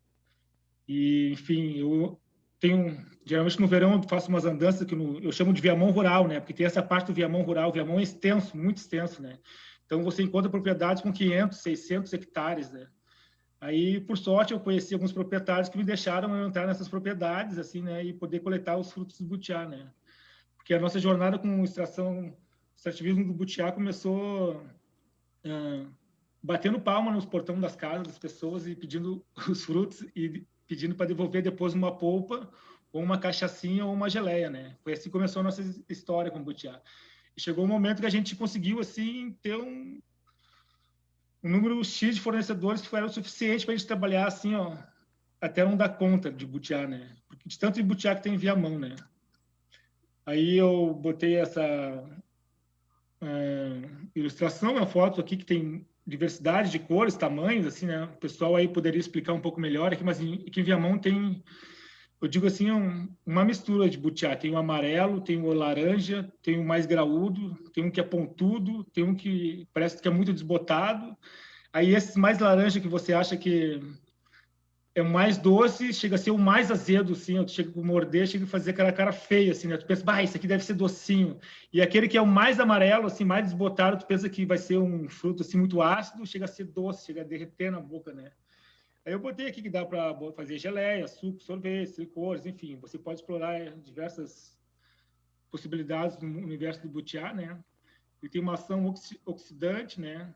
E, enfim, eu tenho... Geralmente no verão eu faço umas andanças que eu chamo de Viamão rural, né? Porque tem essa parte do Viamão rural. O Viamão é extenso, muito extenso, né? Então você encontra propriedades com 500, 600 hectares, né? Aí, por sorte, eu conheci alguns proprietários que me deixaram eu entrar nessas propriedades, assim, né, e poder coletar os frutos do butiá, né? Porque a nossa jornada com extrativismo do butiá começou batendo palma nos portões das casas das pessoas e pedindo os frutos e pedindo para devolver depois uma polpa ou uma cachaçinha ou uma geleia, né? Foi assim que começou a nossa história com o butiá. E chegou um momento que a gente conseguiu, assim, ter um número X de fornecedores que era o suficiente para a gente trabalhar assim, ó, até não dar conta de butiá, né? Porque de tanto de butiá que tem em Viamão, né? Aí eu botei essa ilustração, uma foto aqui que tem diversidade de cores, tamanhos, assim, né? O pessoal aí poderia explicar um pouco melhor aqui, mas aqui em Viamão tem eu digo assim, uma mistura de butiá. Tem o amarelo, tem o laranja, tem o mais graúdo, tem um que é pontudo, tem um que parece que é muito desbotado. Aí esses mais laranja que você acha que é o mais doce, chega a ser o mais azedo, assim, eu chego a morder, chega a fazer aquela cara feia, assim, né? Tu pensa, bah, isso aqui deve ser docinho. E aquele que é o mais amarelo, assim, mais desbotado, tu pensa que vai ser um fruto, assim, muito ácido, chega a ser doce, chega a derreter na boca, né? Aí eu botei aqui que dá para fazer geleia, suco, sorvete, licores, enfim. Você pode explorar diversas possibilidades no universo do butiá, né? Ele tem uma ação oxidante, né?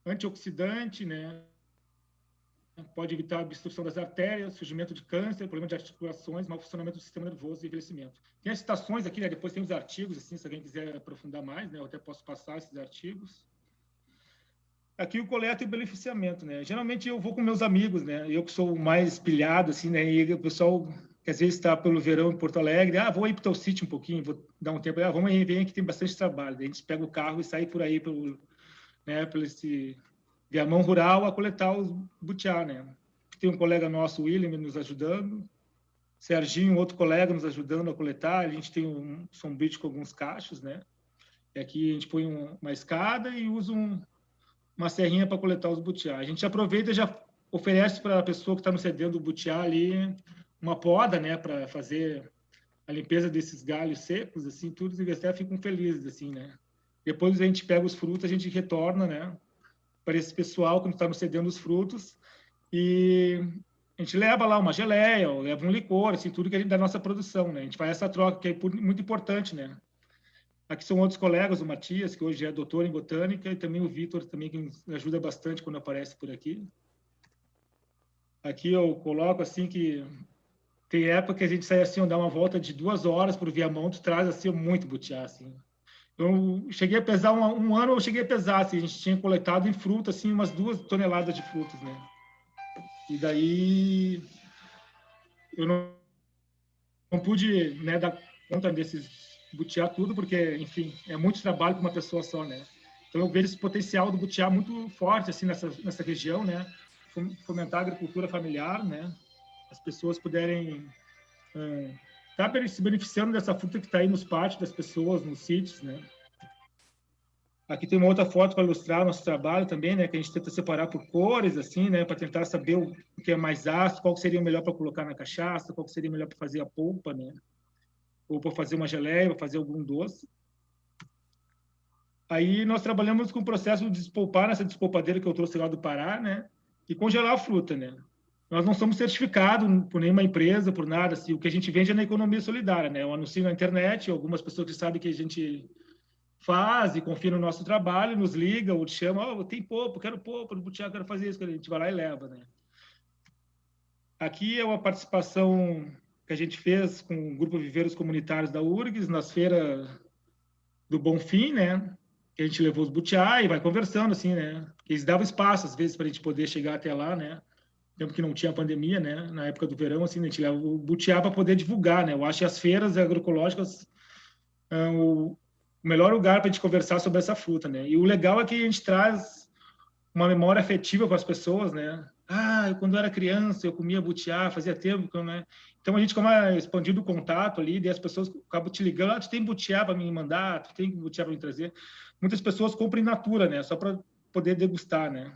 Antioxidante, né? Pode evitar a obstrução das artérias, surgimento de câncer, problema de articulações, mau funcionamento do sistema nervoso e envelhecimento. Tem as citações aqui, né? Depois tem os artigos, assim, se alguém quiser aprofundar mais, né? Eu até posso passar esses artigos. Aqui o coleta e o beneficiamento, né? Geralmente eu vou com meus amigos, né? Eu que sou mais pilhado, assim, né? E o pessoal que às vezes está pelo verão em Porto Alegre, vou ir para o teu sítio um pouquinho, vou dar um tempo, vamos aí, vem que tem bastante trabalho. Daí a gente pega o carro e sai por aí, pelo esse viamão rural a coletar os butiá, né? Tem um colega nosso, o William, nos ajudando, Serginho, outro colega, nos ajudando a coletar. A gente tem um sombreado com alguns cachos, né? E aqui a gente põe uma escada e usa uma serrinha para coletar os butiá. A gente aproveita e já oferece para a pessoa que está no cedendo do butiá ali uma poda, né, para fazer a limpeza desses galhos secos, assim, tudo, e até ficam felizes, assim, né. Depois a gente pega os frutos, a gente retorna, né, para esse pessoal que está no cedendo os frutos e a gente leva lá uma geleia, ou leva um licor, assim, tudo que a gente, da nossa produção, né. A gente faz essa troca que é muito importante, né. Aqui são outros colegas, o Matias, que hoje é doutor em botânica, e também o Vitor, também, que nos ajuda bastante quando aparece por aqui. Aqui eu coloco assim que tem época que a gente sai assim, dar uma volta de 2 horas para o Viamão, tu traz assim muito butiá, assim. Eu cheguei a pesar, um ano eu cheguei a pesar, assim, a gente tinha coletado em fruta, assim, umas 2 toneladas de frutas, né? E daí eu não pude, né, dar conta desses butiá tudo, porque, enfim, é muito trabalho para uma pessoa só, né? Então eu vejo esse potencial do butiá muito forte, assim, nessa região, né? Fomentar a agricultura familiar, né? As pessoas puderem estar se beneficiando dessa fruta que está aí nos pátios das pessoas, nos sítios, né? Aqui tem uma outra foto para ilustrar nosso trabalho também, né? Que a gente tenta separar por cores, assim, né? Para tentar saber o que é mais ácido, qual seria o melhor para colocar na cachaça, qual seria o melhor para fazer a polpa, né? Ou para fazer uma geleia, ou fazer algum doce. Aí nós trabalhamos com o processo de despolpar nessa despolpadeira que eu trouxe lá do Pará, né? E congelar a fruta, né? Nós não somos certificados por nenhuma empresa, por nada. Assim, o que a gente vende é na economia solidária, né? Eu anuncio na internet, algumas pessoas que sabem que a gente faz e confia no nosso trabalho, nos liga ou te chama, tem polpa, quero polpa, no butiá, quero fazer isso, a gente vai lá e leva, né? Aqui é uma participação que a gente fez com o Grupo Viveiros Comunitários da URGS, nas feiras do Bonfim, né? Que a gente levou os butiá e vai conversando, assim, né? Que eles davam espaço, às vezes, para a gente poder chegar até lá, né? Tempo que não tinha pandemia, né? Na época do verão, assim, a gente leva o butiá para poder divulgar, né? Eu acho que as feiras agroecológicas o melhor lugar para a gente conversar sobre essa fruta, né? E o legal é que a gente traz uma memória afetiva com as pessoas, né? Quando eu era criança, eu comia butiá, fazia tempo, né? Então a gente, como é expandido o contato ali, e as pessoas acabam te ligando, tu tem butiá para me mandar, tu tem butiá para me trazer. Muitas pessoas compram in natura, né? Só para poder degustar, né?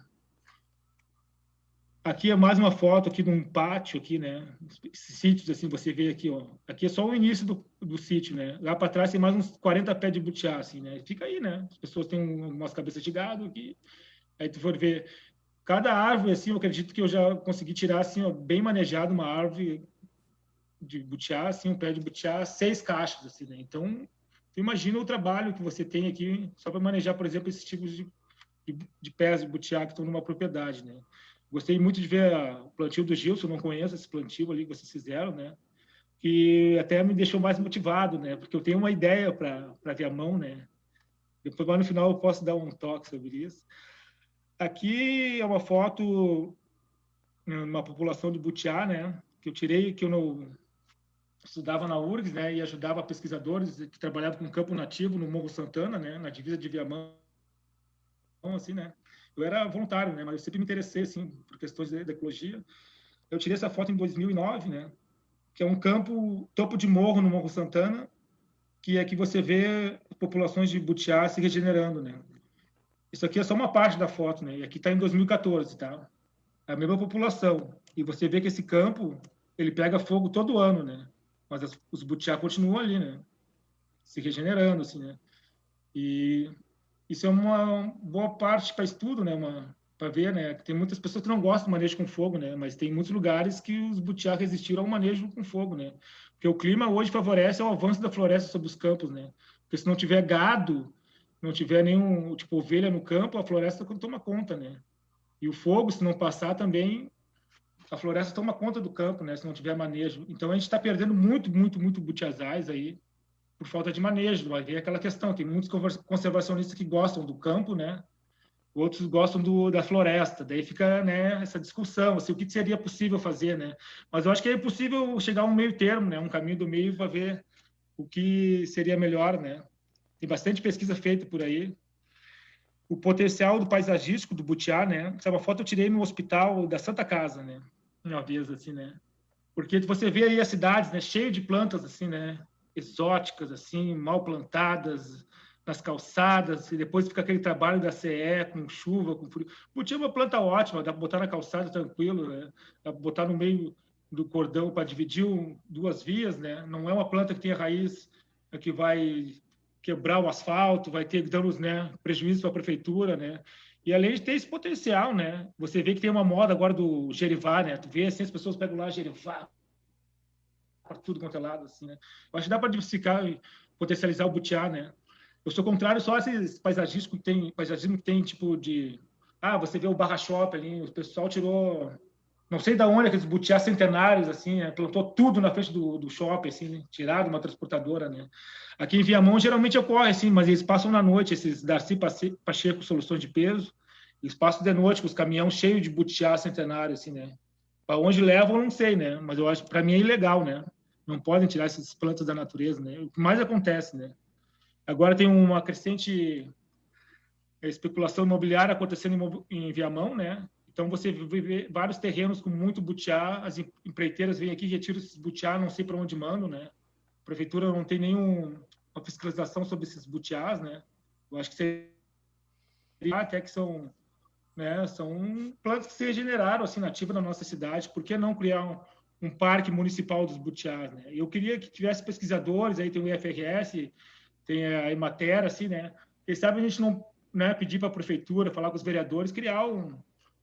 Aqui é mais uma foto aqui de um pátio aqui, né? Esses sítios, assim, você vê aqui, ó. Aqui é só o início do sítio, né? Lá para trás tem mais uns 40 pés de butiá, assim, né? Fica aí, né? As pessoas têm umas cabeças de gado aqui. Aí tu for ver cada árvore, assim, eu acredito que eu já consegui tirar, assim, ó, bem manejado uma árvore de butiá, assim, um pé de butiá, 6 caixas, assim, né? Então, tu imagina o trabalho que você tem aqui só para manejar, por exemplo, esses tipos de pés de butiá que estão numa propriedade, né? Gostei muito de ver o plantio do Gilson, não conheço esse plantio ali que vocês fizeram, né? Que até me deixou mais motivado, né? Porque eu tenho uma ideia para Viamão, né? Depois, lá no final, eu posso dar um toque sobre isso. Aqui é uma foto uma população de butiá, né? Que eu tirei, que eu não estudava na URGS, né? E ajudava pesquisadores que trabalhavam com campo nativo no Morro Santana, né? Na divisa de Viamão, assim, né? Eu era voluntário, né? Mas eu sempre me interessei, assim, por questões da ecologia. Eu tirei essa foto em 2009, né? que é um campo, topo de morro no Morro Santana, que é que você vê populações de butiá se regenerando, né? Isso aqui é só uma parte da foto, né? E aqui está em 2014, tá? É a mesma população. E você vê que esse campo, ele pega fogo todo ano, né? Mas os butiá continuam ali, né? Se regenerando, assim, né? E isso é uma boa parte para estudo, né? Para ver, né? Tem muitas pessoas que não gostam do manejo com fogo, né? Mas tem muitos lugares que os butiá resistiram ao manejo com fogo, né? Porque o clima hoje favorece o avanço da floresta sobre os campos, né? Porque se não tiver gado, não tiver nenhum, tipo, ovelha no campo, a floresta toma conta, né? E o fogo, se não passar também, a floresta toma conta do campo, né? Se não tiver manejo. Então a gente está perdendo muito butiazais aí por falta de manejo. Vai ver aquela questão. Tem muitos conservacionistas que gostam do campo, né? Outros gostam da floresta. Daí fica, né, essa discussão, assim, o que seria possível fazer, né? Mas eu acho que é possível chegar a um meio termo, né? Um caminho do meio para ver o que seria melhor, né? Tem bastante pesquisa feita por aí. O potencial do paisagístico do butiá, né? Essa é uma foto eu tirei no hospital da Santa Casa, né? Uma vez, assim, né? Porque você vê aí as cidades, né? Cheio de plantas, assim, né? Exóticas, assim, mal plantadas nas calçadas, e depois fica aquele trabalho da CE com chuva, com frio. Butiá é uma planta ótima, dá para botar na calçada tranquilo, né? Dá para botar no meio do cordão para dividir duas vias, né? Não é uma planta que tem a raiz que vai quebrar o asfalto, vai ter danos, né, prejuízo para a prefeitura, né? E além de ter esse potencial, né? Você vê que tem uma moda agora do gerivá, né? Tu vê assim, as pessoas pegam lá gerivá para tudo quanto é lado, assim, né? Eu acho que dá para diversificar e potencializar o butiá, né? Eu sou contrário só a esses paisagismo que tem tipo de você vê o Barra Shop ali, o pessoal tirou não sei da onde aqueles butiá centenários, assim, né? Plantou tudo na frente do shopping, assim, né? Tirado uma transportadora, né? Aqui em Viamão geralmente ocorre, assim, mas eles passam na noite, esses Darcy Pacheco Soluções de Peso, eles passam de noite com os caminhões cheios de butiá centenário, assim, né? Para onde levam, eu não sei, né? Mas eu acho que para mim é ilegal, né? Não podem tirar essas plantas da natureza, né? O que mais acontece, né? Agora tem uma crescente especulação imobiliária acontecendo em Viamão, né? Então, você vê vários terrenos com muito butiá, as empreiteiras vêm aqui, retiram esses butiá, não sei para onde mandam, né? A prefeitura não tem nenhuma fiscalização sobre esses butiás, né? Eu acho que seria até que são, né, são plantas que se regeneraram, assim, nativas na nossa cidade. Por que não criar um parque municipal dos butiás, né? Eu queria que tivesse pesquisadores, aí tem o IFRS, tem a Emater, assim, né? Quem sabe a gente não, né, pedir para a prefeitura, falar com os vereadores, criar um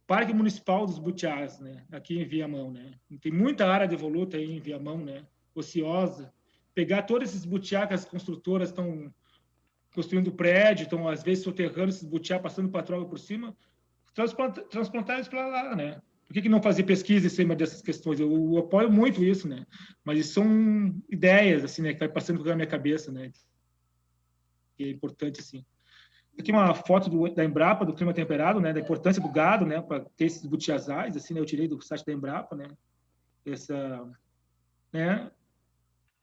Parque Municipal dos Butiás, né? Aqui em Viamão, né? Tem muita área devoluta aí em Viamão, né? Ociosa. Pegar todos esses butiá que as construtoras estão construindo prédio, estão às vezes soterrando esses butiá, passando patroa por cima, transplantar eles para lá, né? Por que não fazer pesquisa em cima dessas questões? Eu apoio muito isso, né? Mas isso são ideias, assim, né? Que vai passando pela minha cabeça, né? Que é importante, assim. Aqui uma foto da Embrapa, do clima temperado, né, da importância do gado, né, para ter esses butiazais, assim, né, eu tirei do site da Embrapa, né, essa, né,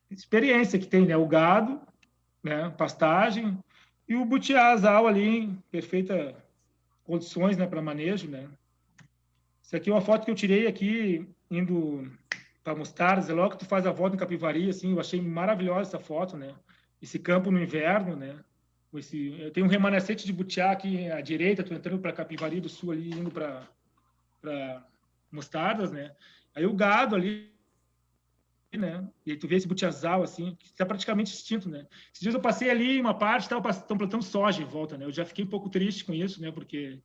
experiência que tem, né, o gado, né, pastagem, e o butiazal ali em perfeita condições, né, para manejo, né. Isso aqui é uma foto que eu tirei aqui, indo para Mostardas, é logo que tu faz a volta em Capivari, assim, eu achei maravilhosa essa foto, né, esse campo no inverno, né. Eu tenho um remanescente de butiá aqui à direita, estou entrando para Capivari do Sul, ali, indo para Mostardas, né? Aí o gado ali, né? E aí tu vê esse butiazal, assim, que está praticamente extinto, né? Esses dias eu passei ali, uma parte, estão plantando soja em volta, né? Eu já fiquei um pouco triste com isso, né? Porque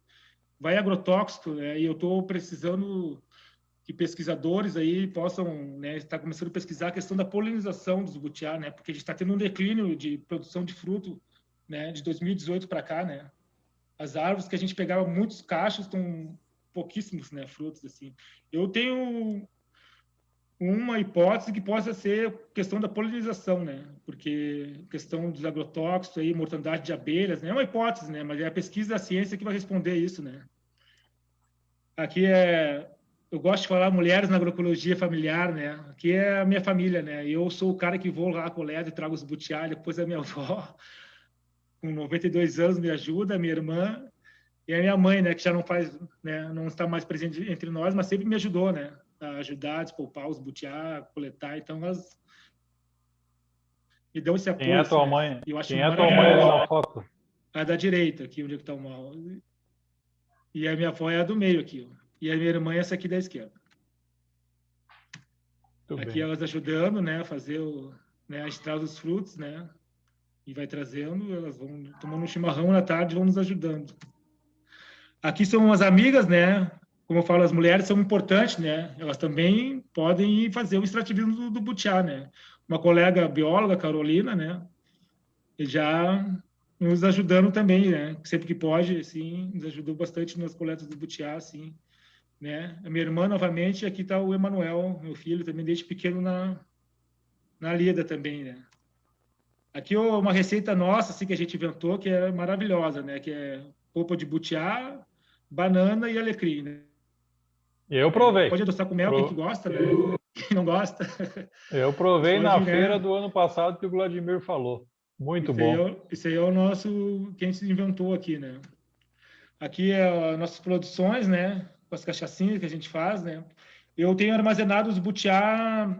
vai agrotóxico, né? E eu estou precisando que pesquisadores aí possam, né, estar começando a pesquisar a questão da polinização dos butiá, né? Porque a gente está tendo um declínio de produção de fruto, né, de 2018 para cá, né? As árvores que a gente pegava muitos cachos estão pouquíssimos, né, frutos assim. Eu tenho uma hipótese que possa ser questão da polinização, né? Porque questão dos agrotóxicos aí, mortandade de abelhas, né? É uma hipótese, né? Mas é a pesquisa da ciência que vai responder isso, né? Aqui eu gosto de falar mulheres na agroecologia familiar, né? Aqui é a minha família, né? Eu sou o cara que vou lá à coleta e trago os butiá, depois a minha avó com 92 anos me ajuda, a minha irmã e a minha mãe, né, que já não faz, né, não está mais presente entre nós, mas sempre me ajudou, né, a ajudar a despolpar os butiá, coletar. Então, elas me dão esse apoio. Quem é tua assim, mãe? né? Eu acho Quem é tua mãe ali na foto? A da direita, aqui onde está o mal. E a minha avó é a do meio aqui. Ó. E a minha irmã é essa aqui da esquerda. Muito Aqui bem. elas ajudando, né, a fazer né, a gente traz os frutos, né, e vai trazendo, elas vão tomando um chimarrão na tarde e vão nos ajudando. Aqui são as amigas, né, como eu falo, as mulheres são importantes, né, elas também podem ir fazer o extrativismo do butiá, né. Uma colega bióloga, Carolina, né, e já nos ajudando também, né, sempre que pode, assim, nos ajudou bastante nas coletas do butiá, assim, né? A minha irmã, novamente, aqui está o Emanuel, meu filho, também desde pequeno na lida também, né? Aqui uma receita nossa, assim, que a gente inventou, que é maravilhosa, né? Que é polpa de butiá, banana e alecrim, né? Eu provei. Pode adoçar com mel, quem que gosta, né? Quem não gosta. Eu provei Pode, na né? feira do ano passado que o Vladimir falou. Muito bom. Isso aí é o nosso, que a gente inventou aqui, né? Aqui é as nossas produções, né? Com as cachaçinhas que a gente faz, né? Eu tenho armazenado os butiá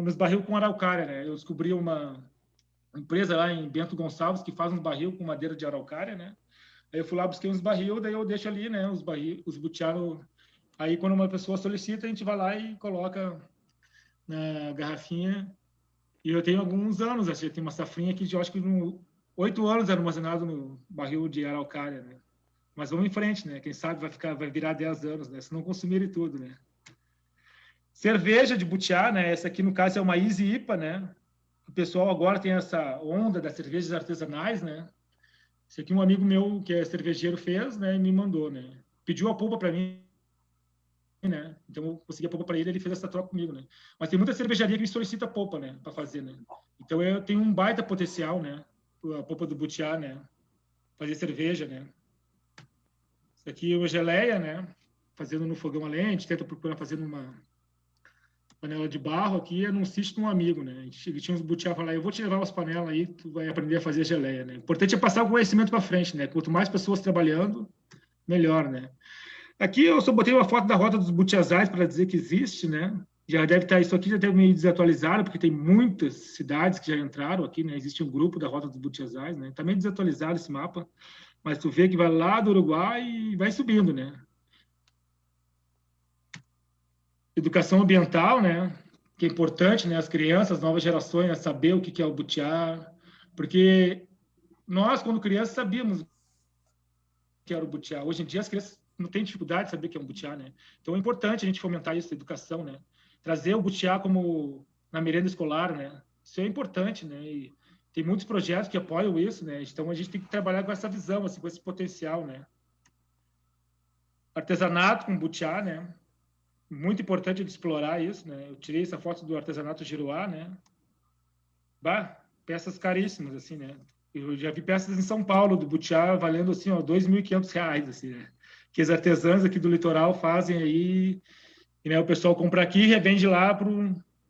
nos barril com araucária, né? Eu descobri uma empresa lá em Bento Gonçalves que faz uns barril com madeira de araucária, né? Aí eu fui lá, busquei uns barril, daí eu deixo ali, né? Os butiá. Aí quando uma pessoa solicita, a gente vai lá e coloca na garrafinha. E eu tenho alguns anos, assim, eu tenho uma safrinha aqui de, eu acho que 8 anos armazenado no barril de araucária, né? Mas vamos em frente, né? Quem sabe vai virar 10 anos, né? Se não consumirem tudo, né? Cerveja de butiá, né? Essa aqui, no caso, é uma Easy IPA, né? O pessoal agora tem essa onda das cervejas artesanais, né? Esse aqui um amigo meu, que é cervejeiro, fez, né? E me mandou, né? Pediu a polpa para mim, né? Então, eu consegui a polpa para ele, ele fez essa troca comigo, né? Mas tem muita cervejaria que me solicita polpa, né? Para fazer, né? Então, eu tenho um baita potencial, né? A polpa do butiá, né? Fazer cerveja, né? Isso aqui é uma geleia, né? Fazendo no fogão a lenha, a gente tenta procurar fazer numa panela de barro aqui, é num sítio de um amigo, né? A gente tinha uns butiá, falar, eu vou te levar umas panelas aí, tu vai aprender a fazer geleia, né? O importante é passar o conhecimento para frente, né? Quanto mais pessoas trabalhando, melhor, né? Aqui eu só botei uma foto da Rota dos Butiazais para dizer que existe, né? Já deve estar, isso aqui já deve meio desatualizado, porque tem muitas cidades que já entraram aqui, né? Existe um grupo da Rota dos Butiazais, né? Está meio desatualizado esse mapa, mas tu vê que vai lá do Uruguai e vai subindo, né? Educação ambiental, né? Que é importante, né? As crianças, as novas gerações, né? Saber o que é o butiá, porque nós, quando crianças, sabíamos o que era o butiá. Hoje em dia, as crianças não têm dificuldade de saber o que é um butiá, né? Então, é importante a gente fomentar isso, a educação, né? Trazer o butiá como na merenda escolar, né? Isso é importante, né? E tem muitos projetos que apoiam isso, né? Então, a gente tem que trabalhar com essa visão, assim, com esse potencial, né? Artesanato com butiá, né? Muito importante de explorar isso, né? Eu tirei essa foto do artesanato Giruá, né? Bah, peças caríssimas, assim, né? Eu já vi peças em São Paulo do butiá valendo, assim, ó, R$2.500, assim, né? Que os artesãos aqui do litoral fazem aí, e, né, o pessoal compra aqui e revende lá para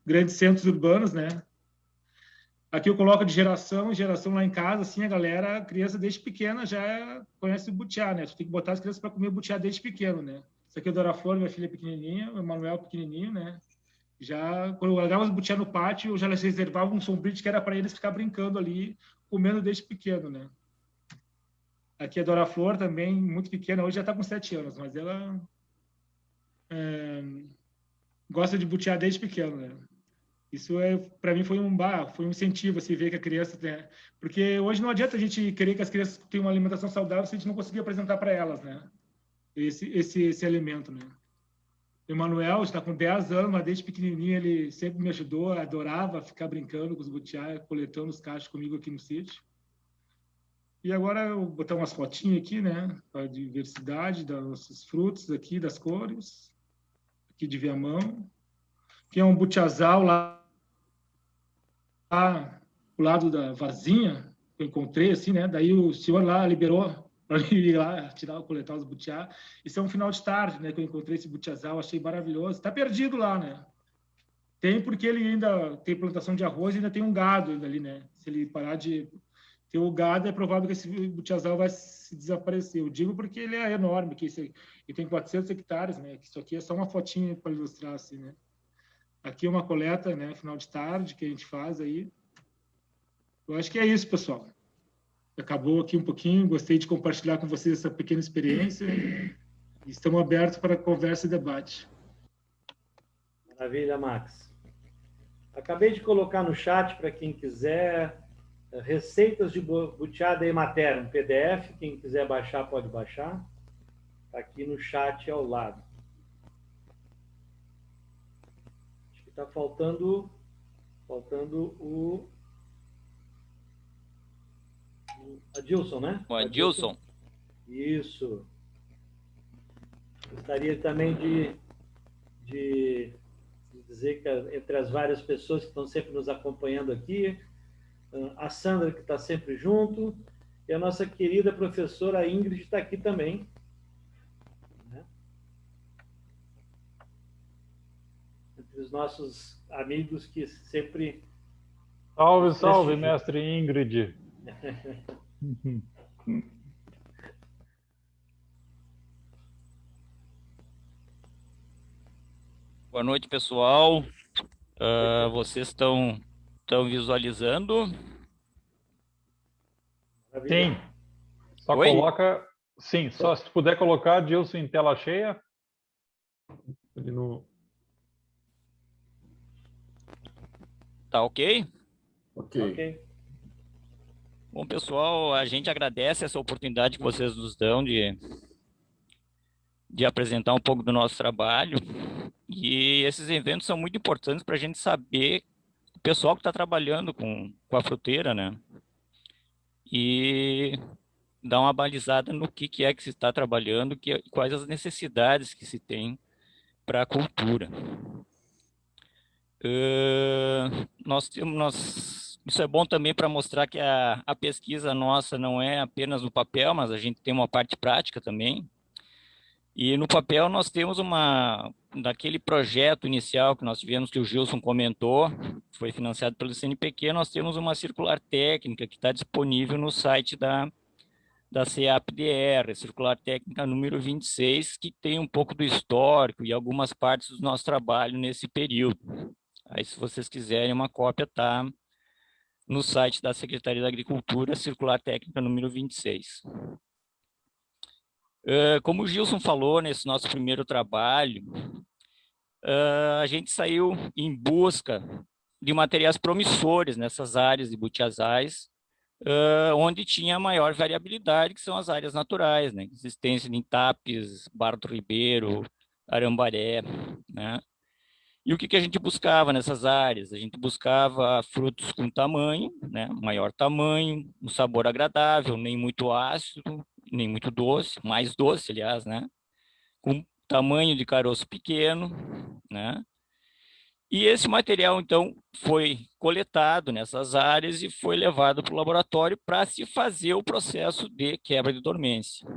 grandes centros urbanos, né? Aqui eu coloco de geração em geração lá em casa, assim, a criança desde pequena já conhece o butiá, né? Tu tem que botar as crianças para comer butiá desde pequeno, né? Isso aqui é o Dora Flor, minha filha pequenininha, o Emanuel pequenininho, né? Já, quando eu largava os butiá no pátio, eu já reservava um sombrite que era para eles ficar brincando ali, comendo desde pequeno, né? Aqui a Dora Flor também, muito pequena, hoje já está com 7 anos, mas ela gosta de butiá desde pequeno, né? Isso para mim foi um incentivo, assim, ver que a criança tem, porque hoje não adianta a gente querer que as crianças tenham uma alimentação saudável se a gente não conseguir apresentar para elas, né? Esse alimento, né? O Emanuel está com 10 anos, mas desde pequenininho ele sempre me ajudou, adorava ficar brincando com os butiá, coletando os cachos comigo aqui no sítio. E agora eu vou botar umas fotinhas aqui, né? A diversidade dos nossos frutos aqui, das cores. Aqui de Viamão. Aqui é um butiazal lá do lado da vazinha, que eu encontrei, assim, né? Daí o senhor lá liberou para ir lá coletar os butiá. Isso é um final de tarde, né? Que eu encontrei esse butiazal, achei maravilhoso. Está perdido lá, né? Tem porque ele ainda tem plantação de arroz e ainda tem um gado ainda ali, né? Se ele parar de Porque o gado é provável que esse butiazal vai se desaparecer. Eu digo porque ele é enorme, que ele tem 400 hectares, né? Que isso aqui é só uma fotinha para ilustrar, assim, né? Aqui é uma coleta, né? Final de tarde que a gente faz aí. Eu acho que é isso, pessoal. Acabou aqui um pouquinho. Gostei de compartilhar com vocês essa pequena experiência. Estamos abertos para conversa e debate. Maravilha, Max. Acabei de colocar no chat para quem quiser receitas de butiá e matéria, um PDF. Quem quiser baixar, pode baixar. Está aqui no chat ao lado. Acho que está faltando o Adilson, né? O Adilson. Isso. Gostaria também de dizer que entre as várias pessoas que estão sempre nos acompanhando aqui, a Sandra, que está sempre junto, e a nossa querida professora Ingrid está aqui também. Né? Entre os nossos amigos que sempre... Salve, salve, mestre Ingrid. Boa noite, pessoal. Vocês estão visualizando? Sim. Só Oi? coloca... Sim, só se tu puder colocar, Dilson, em tela cheia. Ali no... Tá ok? Ok. Bom, pessoal, a gente agradece essa oportunidade que vocês nos dão de apresentar um pouco do nosso trabalho. E esses eventos são muito importantes para a gente saber o pessoal que está trabalhando com a fruteira, né? E dar uma balizada no que é que se está trabalhando, quais as necessidades que se tem para a cultura. Isso é bom também para mostrar que a pesquisa nossa não é apenas no papel, mas a gente tem uma parte prática também. E no papel nós temos daquele projeto inicial que nós tivemos, que o Gilson comentou, foi financiado pelo CNPq, nós temos uma circular técnica que está disponível no site da CEAPDR, circular técnica número 26, que tem um pouco do histórico e algumas partes do nosso trabalho nesse período. Aí, se vocês quiserem, uma cópia está no site da Secretaria da Agricultura, circular técnica número 26. Como o Gilson falou, nesse nosso primeiro trabalho, a gente saiu em busca de materiais promissores nessas áreas de butiazais, onde tinha maior variabilidade, que são as áreas naturais, né? Existência de Itapes, Barra do Ribeiro, Arambaré, né? E o que a gente buscava nessas áreas? A gente buscava frutos com tamanho, né? Maior tamanho, um sabor agradável, nem muito ácido, nem muito doce, mais doce, aliás, né? Com tamanho de caroço pequeno, né? E esse material, então, foi coletado nessas áreas e foi levado para o laboratório para se fazer o processo de quebra de dormência.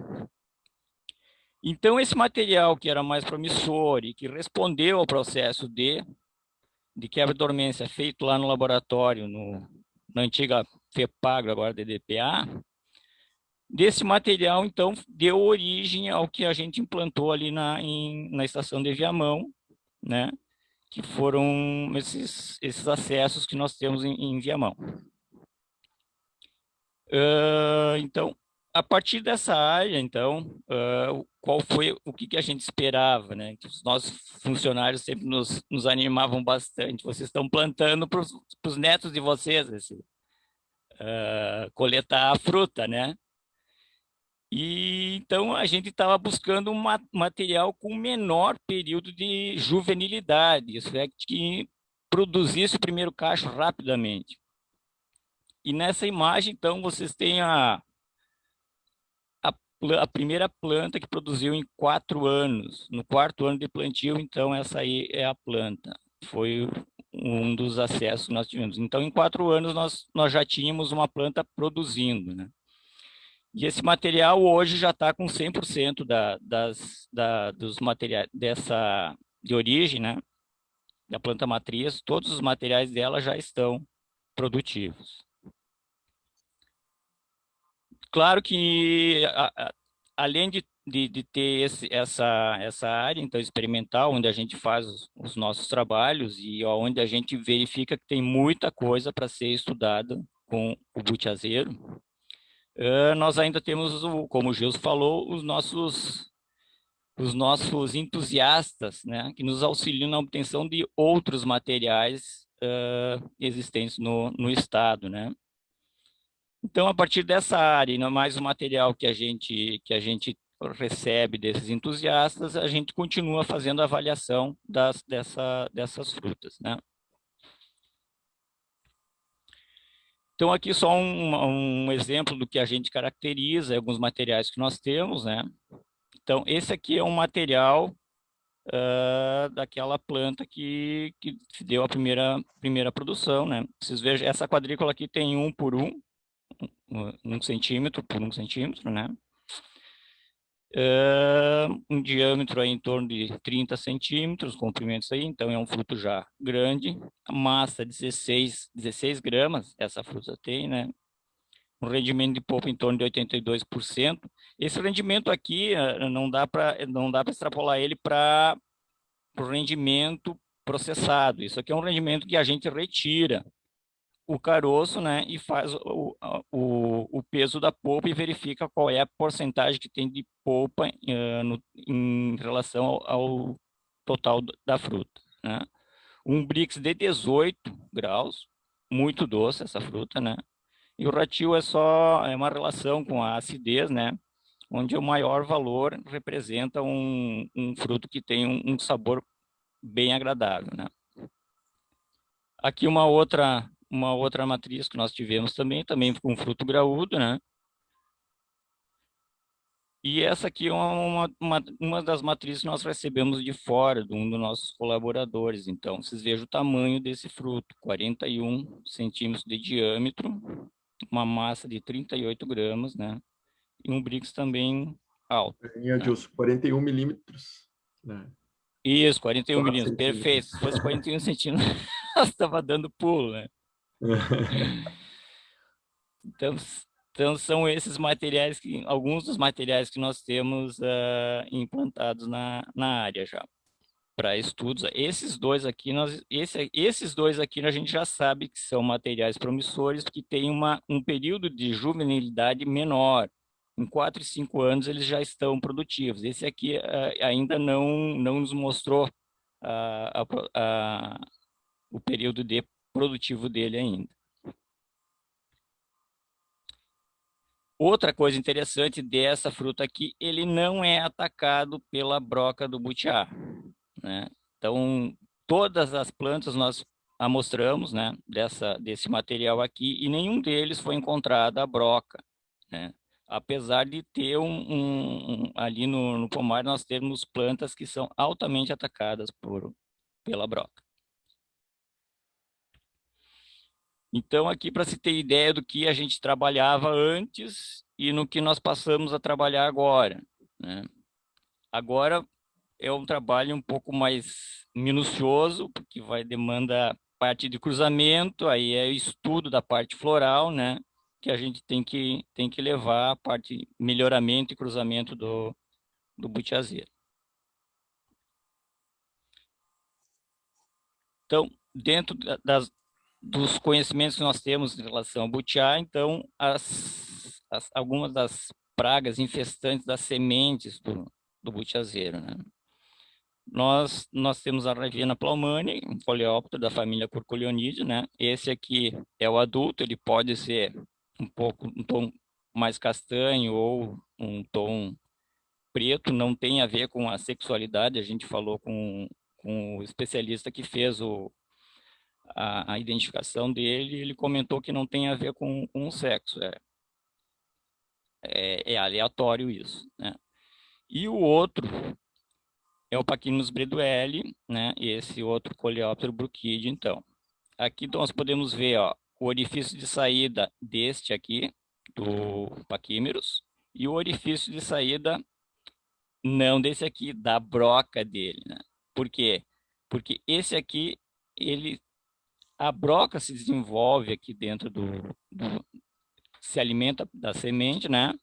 Então, esse material que era mais promissor e que respondeu ao processo de quebra de dormência feito lá no laboratório, na antiga FEPAGRO, agora DDPA, desse material, então, deu origem ao que a gente implantou ali na estação de Viamão, né? Que foram esses acessos que nós temos em Viamão. Então, a partir dessa área, então, qual foi o que a gente esperava, né? Que os nossos funcionários sempre nos animavam bastante. Vocês estão plantando para os netos de vocês, coletar a fruta, né? E então a gente estava buscando um material com menor período de juvenilidade, isso é, que produzisse o primeiro cacho rapidamente. E nessa imagem, então, vocês têm a primeira planta que produziu em 4 anos. No 4º ano de plantio, então, essa aí é a planta. Foi um dos acessos que nós tivemos. Então, em 4 anos, nós já tínhamos uma planta produzindo, né? E esse material hoje já está com 100% dos materiais de origem, né? Da planta matriz, todos os materiais dela já estão produtivos. Claro que, além de ter essa área então experimental, onde a gente faz os nossos trabalhos e onde a gente verifica que tem muita coisa para ser estudada com o butiazeiro, nós ainda temos, como o Gilson falou, os nossos entusiastas, né, que nos auxiliam na obtenção de outros materiais existentes no estado, né? Então, a partir dessa área, e mais o material que a gente recebe desses entusiastas, a gente continua fazendo a avaliação dessas frutas, né? Então, aqui só um exemplo do que a gente caracteriza, alguns materiais que nós temos, né? Então, esse aqui é um material daquela planta que se deu a primeira produção, né? Vocês vejam, essa quadrícula aqui tem 1 por 1, 1 centímetro por 1 centímetro, né? Um diâmetro aí em torno de 30 centímetros, comprimentos aí, então é um fruto já grande. A massa 16 gramas, essa fruta tem, né? Um rendimento de polpa em torno de 82%. Esse rendimento aqui não dá para extrapolar ele para o rendimento processado. Isso aqui é um rendimento que a gente retira o caroço, né, e faz o peso da polpa e verifica qual é a porcentagem que tem de polpa em relação ao total da fruta, né? Um Brix de 18 graus, muito doce essa fruta, né? E o ratio é uma relação com a acidez, né? Onde o maior valor representa um fruto que tem um sabor bem agradável, né? Aqui uma outra matriz que nós tivemos também com fruto graúdo, né? E essa aqui é uma das matrizes que nós recebemos de fora, de um dos nossos colaboradores. Então, vocês vejam o tamanho desse fruto, 41 centímetros de diâmetro, uma massa de 38 gramas, né? E um Brix também alto. Adilson, 41 milímetros, né? Isso, 41 milímetros, centímetros. perfeito. Se fosse 41 centímetros, nós estava dando pulo, né? Então, são esses materiais, alguns dos materiais que nós temos implantados na área já, para estudos. Esses dois aqui a gente já sabe que são materiais promissores, que têm um período de juvenilidade menor. Em 4 e 5 anos eles já estão produtivos. Esse aqui ainda não nos mostrou o período produtivo dele ainda. Outra coisa interessante dessa fruta aqui, ele não é atacado pela broca do butiá, né? Então, todas as plantas nós amostramos, né, desse material aqui, e nenhum deles foi encontrada a broca, né? Apesar de ter ali no pomar nós termos plantas que são altamente atacadas pela broca. Então, aqui para se ter ideia do que a gente trabalhava antes e no que nós passamos a trabalhar agora, né? Agora é um trabalho um pouco mais minucioso, porque demanda parte de cruzamento, aí é o estudo da parte floral, né? Que a gente tem que levar a parte de melhoramento e cruzamento do butiazeiro. Então, dentro dos conhecimentos que nós temos em relação ao butiá, então, algumas das pragas infestantes das sementes do butiazeiro, né? Nós temos a Raviena plaumani, um coleóptero da família Curculionidae, né? Esse aqui é o adulto, ele pode ser um tom mais castanho ou um tom preto, não tem a ver com a sexualidade, a gente falou com o especialista que fez a identificação dele, ele comentou que não tem a ver com o sexo, é aleatório isso, né? E o outro é o Pachymus bredueli, né? Esse outro Coleóptero bruchide, então. Aqui nós podemos ver, ó, o orifício de saída deste aqui, do Pachymerus, e o orifício de saída, não desse aqui, da broca dele, né? Por quê? Porque esse aqui, a broca se desenvolve aqui dentro se alimenta da semente, né?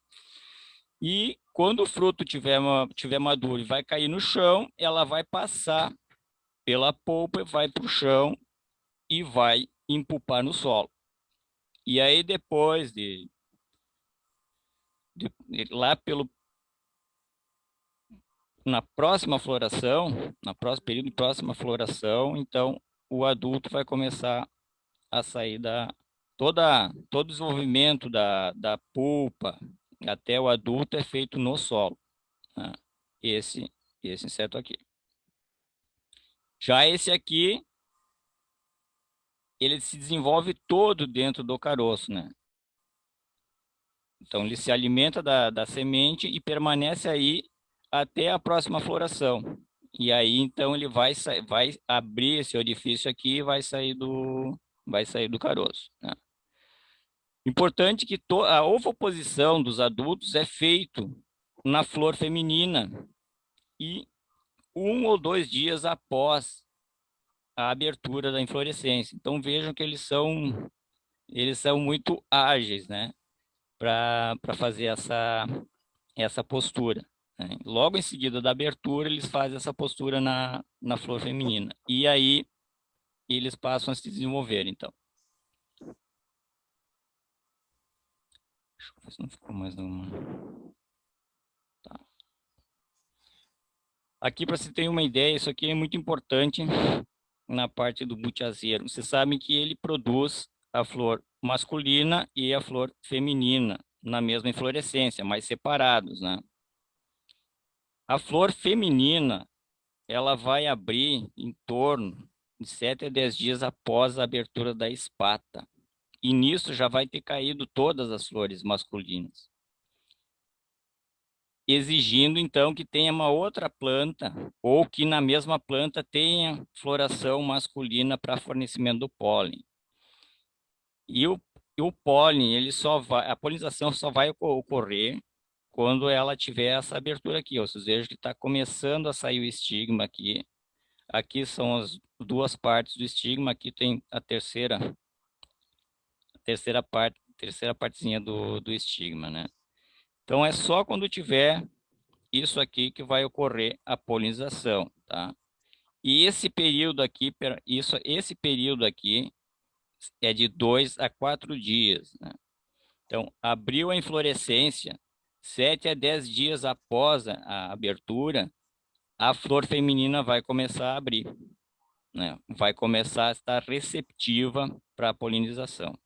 E quando o fruto tiver maduro e vai cair no chão, ela vai passar pela polpa, vai para o chão e vai empupar no solo. E aí depois lá na próxima floração, período de próxima floração, então o adulto vai começar a sair todo o desenvolvimento da polpa até o adulto é feito no solo, né? Esse inseto aqui. Já esse aqui, ele se desenvolve todo dentro do caroço, né? Então, ele se alimenta da semente e permanece aí até a próxima floração. E aí, então, ele vai abrir esse orifício aqui e vai sair do caroço, né? Importante que a ovoposição dos adultos é feito na flor feminina e 1 ou 2 dias após a abertura da inflorescência. Então, vejam que eles são muito ágeis, né, para fazer essa postura, né? Logo em seguida da abertura, eles fazem essa postura na flor feminina. E aí, eles passam a se desenvolver, então. Deixa eu ver se não ficou mais nenhuma. Tá. Aqui, para você ter uma ideia, isso aqui é muito importante na parte do butiazeiro. Você sabe que ele produz a flor masculina e a flor feminina na mesma inflorescência, mas separados, né? A flor feminina, ela vai abrir em torno de 7 a 10 dias após a abertura da espata. E nisso já vai ter caído todas as flores masculinas, exigindo então que tenha uma outra planta ou que na mesma planta tenha floração masculina para fornecimento do pólen. E o pólen, a polinização só vai ocorrer quando ela tiver essa abertura aqui. Ó. Vocês vejam que está começando a sair o estigma aqui. Aqui são as 2 partes do estigma, aqui tem a terceira partezinha do estigma, né? Então, é só quando tiver isso aqui que vai ocorrer a polinização, tá? E esse período aqui, esse período aqui é de 2 a 4 dias, né? Então, abriu a inflorescência, 7 a 10 dias após a abertura, a flor feminina vai começar a abrir, né? Vai começar a estar receptiva para a polinização.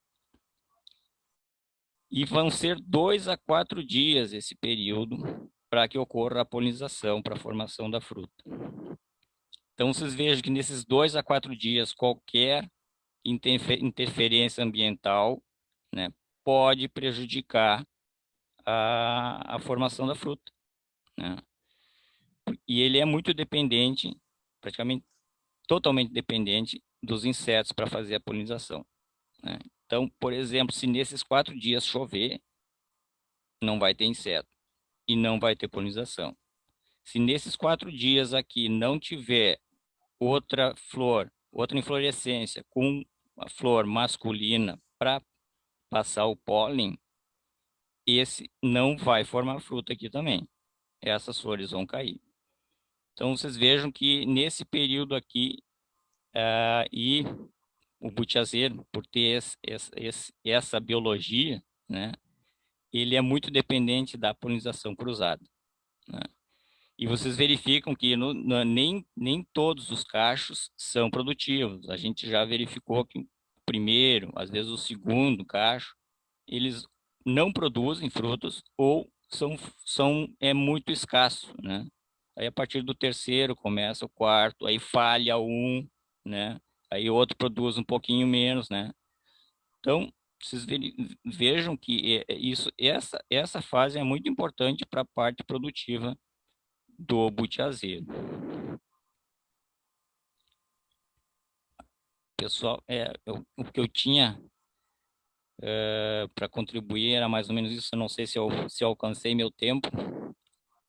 E vão ser 2 a 4 dias esse período para que ocorra a polinização, para a formação da fruta. Então, vocês vejam que nesses 2 a 4 dias, qualquer interferência ambiental, né, pode prejudicar a formação da fruta, né? E ele é muito dependente, praticamente totalmente dependente dos insetos para fazer a polinização, né? Então, por exemplo, se nesses 4 dias chover, não vai ter inseto e não vai ter polinização. Se nesses 4 dias aqui não tiver outra flor, outra inflorescência com a flor masculina para passar o pólen, esse não vai formar fruta aqui também. Essas flores vão cair. Então, vocês vejam que nesse período aqui, e o butiazeiro, por ter essa biologia, né, ele é muito dependente da polinização cruzada, né? E vocês verificam que nem todos os cachos são produtivos. A gente já verificou que o primeiro, às vezes o segundo cacho, eles não produzem frutos ou é muito escasso, né? Aí a partir do terceiro começa o quarto, aí falha um, né? Aí o outro produz um pouquinho menos, né? Então, vocês vejam que essa fase é muito importante para a parte produtiva do butiazeiro. Pessoal, o que eu tinha para contribuir era mais ou menos isso. Eu não sei se eu alcancei meu tempo,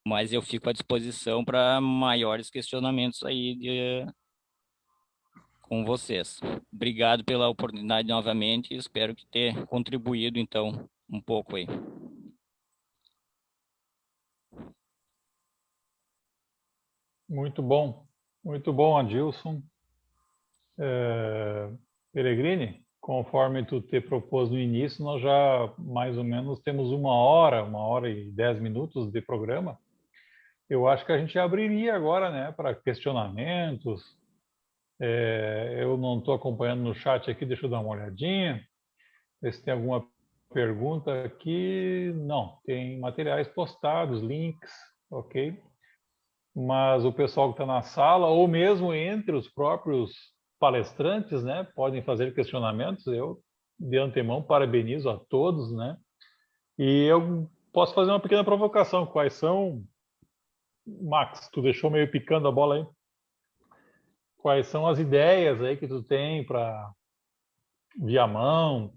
mas eu fico à disposição para maiores questionamentos aí com vocês. Obrigado pela oportunidade novamente e espero que ter contribuído, então, um pouco aí. Muito bom, Adilson. Peregrini, conforme tu te propôs no início, nós já mais ou menos temos 1 hora e 10 minutos de programa. Eu acho que a gente abriria agora, né, para questionamentos. Eu não estou acompanhando no chat aqui, deixa eu dar uma olhadinha, ver se tem alguma pergunta aqui. Não, tem materiais postados, links, ok? Mas o pessoal que está na sala, ou mesmo entre os próprios palestrantes, né, podem fazer questionamentos. Eu, de antemão, parabenizo a todos, né? E eu posso fazer uma pequena provocação. Quais são, Max, tu deixou meio picando a bola aí? Quais são as ideias aí que tu tem para Viamão,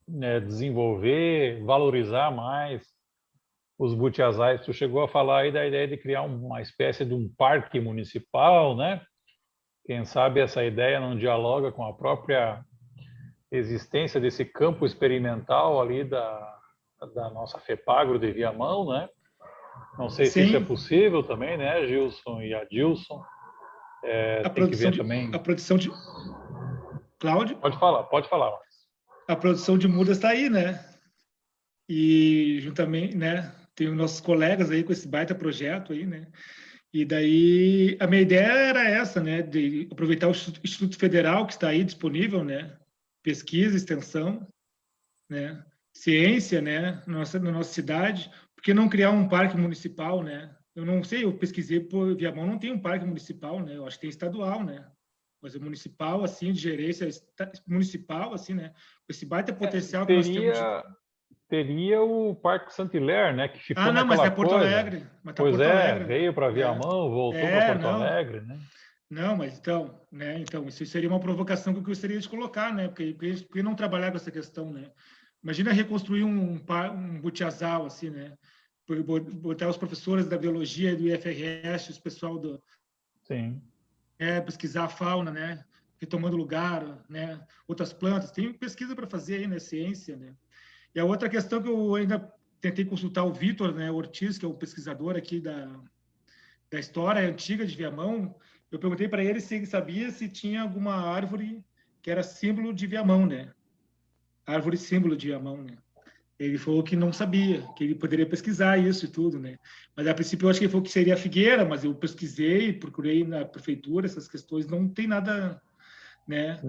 né, desenvolver, valorizar mais os butiazais? Tu chegou a falar aí da ideia de criar uma espécie de um parque municipal, né? Quem sabe essa ideia não dialoga com a própria existência desse campo experimental ali da nossa FEPAGRO de Viamão, né? Não sei se isso é possível também, né, Gilson e Adilson? Tem que ver também. A produção de... Cláudio? Pode falar. A produção de mudas está aí, né? E juntamente, né, tem os nossos colegas aí com esse baita projeto aí, né? E daí a minha ideia era essa, né, de aproveitar o Instituto Federal que está aí disponível, né? Pesquisa, extensão, né? Ciência, né, na nossa cidade, por que não criar um parque municipal, né? Eu não sei, eu pesquisei, por Viamão não tem um parque municipal, né? Eu acho que tem estadual, né? Mas o municipal, assim, de gerência municipal, assim, né? Esse baita potencial que nós temos. Teria o Parque Saint-Hilaire, né? Que ficou não, mas é Porto coisa. Alegre. Mas tá Pois Porto Alegre. Veio para Viamão, voltou para Porto Alegre, né? Não, mas então, né? Então, isso seria uma provocação que eu gostaria de colocar, né? Porque não trabalhar com essa questão, né? Imagina reconstruir um butiazal, assim, né? Botar os professores da biologia do IFRS, os pessoal do... Sim. Pesquisar a fauna, né? Retomando lugar, né? Outras plantas. Tem pesquisa para fazer aí, né? Ciência, né? E a outra questão que eu ainda tentei consultar o Vitor, né? Ortiz, que é o pesquisador aqui da história antiga de Viamão. Eu perguntei para ele se ele sabia se tinha alguma árvore que era símbolo de Viamão, né? Árvore símbolo de Viamão, né? Ele falou que não sabia, que ele poderia pesquisar isso e tudo, né? Mas a princípio eu acho que ele falou que seria a figueira, mas eu pesquisei, procurei na prefeitura essas questões, não tem nada, né?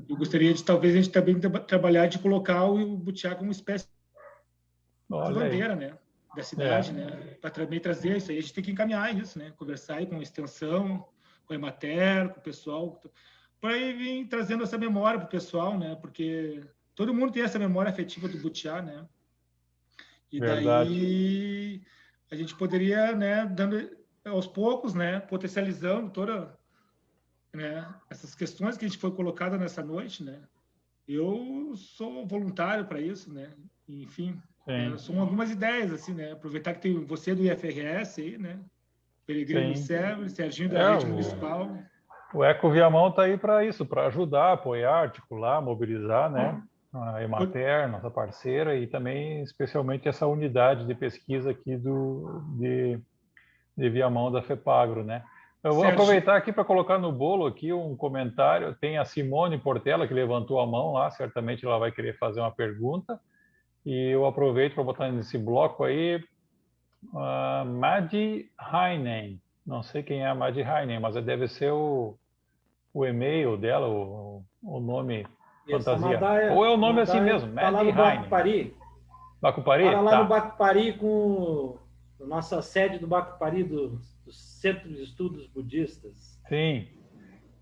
Eu gostaria de talvez a gente também trabalhar de colocar o butiá como espécie de bandeira, né? Da cidade, né? Para também trazer isso aí, a gente tem que encaminhar isso, né? Conversar aí com a extensão, com a Emater, com o pessoal, para ir vir trazendo essa memória para o pessoal, né? Porque todo mundo tem essa memória afetiva do butiá, né? E daí a gente poderia, né, dando aos poucos, né, potencializando toda, né, essas questões que a gente foi colocada nessa noite, né. Eu sou voluntário para isso, né. Enfim, são algumas ideias assim, né. Aproveitar que tem você do IFRS aí, né. Peregrino do Sérgio, Serginho da Rede Municipal. O Eco Viamão está aí para isso, para ajudar, apoiar, articular, mobilizar, né? A Emater, nossa parceira, e também especialmente essa unidade de pesquisa aqui de Viamão da FEPAGRO, né? Eu vou aproveitar aqui para colocar no bolo aqui um comentário. Tem a Simone Portela que levantou a mão lá, certamente ela vai querer fazer uma pergunta. E eu aproveito para botar nesse bloco aí Madi Heinen. Não sei quem é a Madi Heinen, mas deve ser o e-mail dela, o nome... Fantasia. Ou é o nome assim mesmo, Está lá no Bacupari. Bacupari? Está lá no Bacupari com a nossa sede do Bacupari, do Centro de Estudos Budistas. Sim.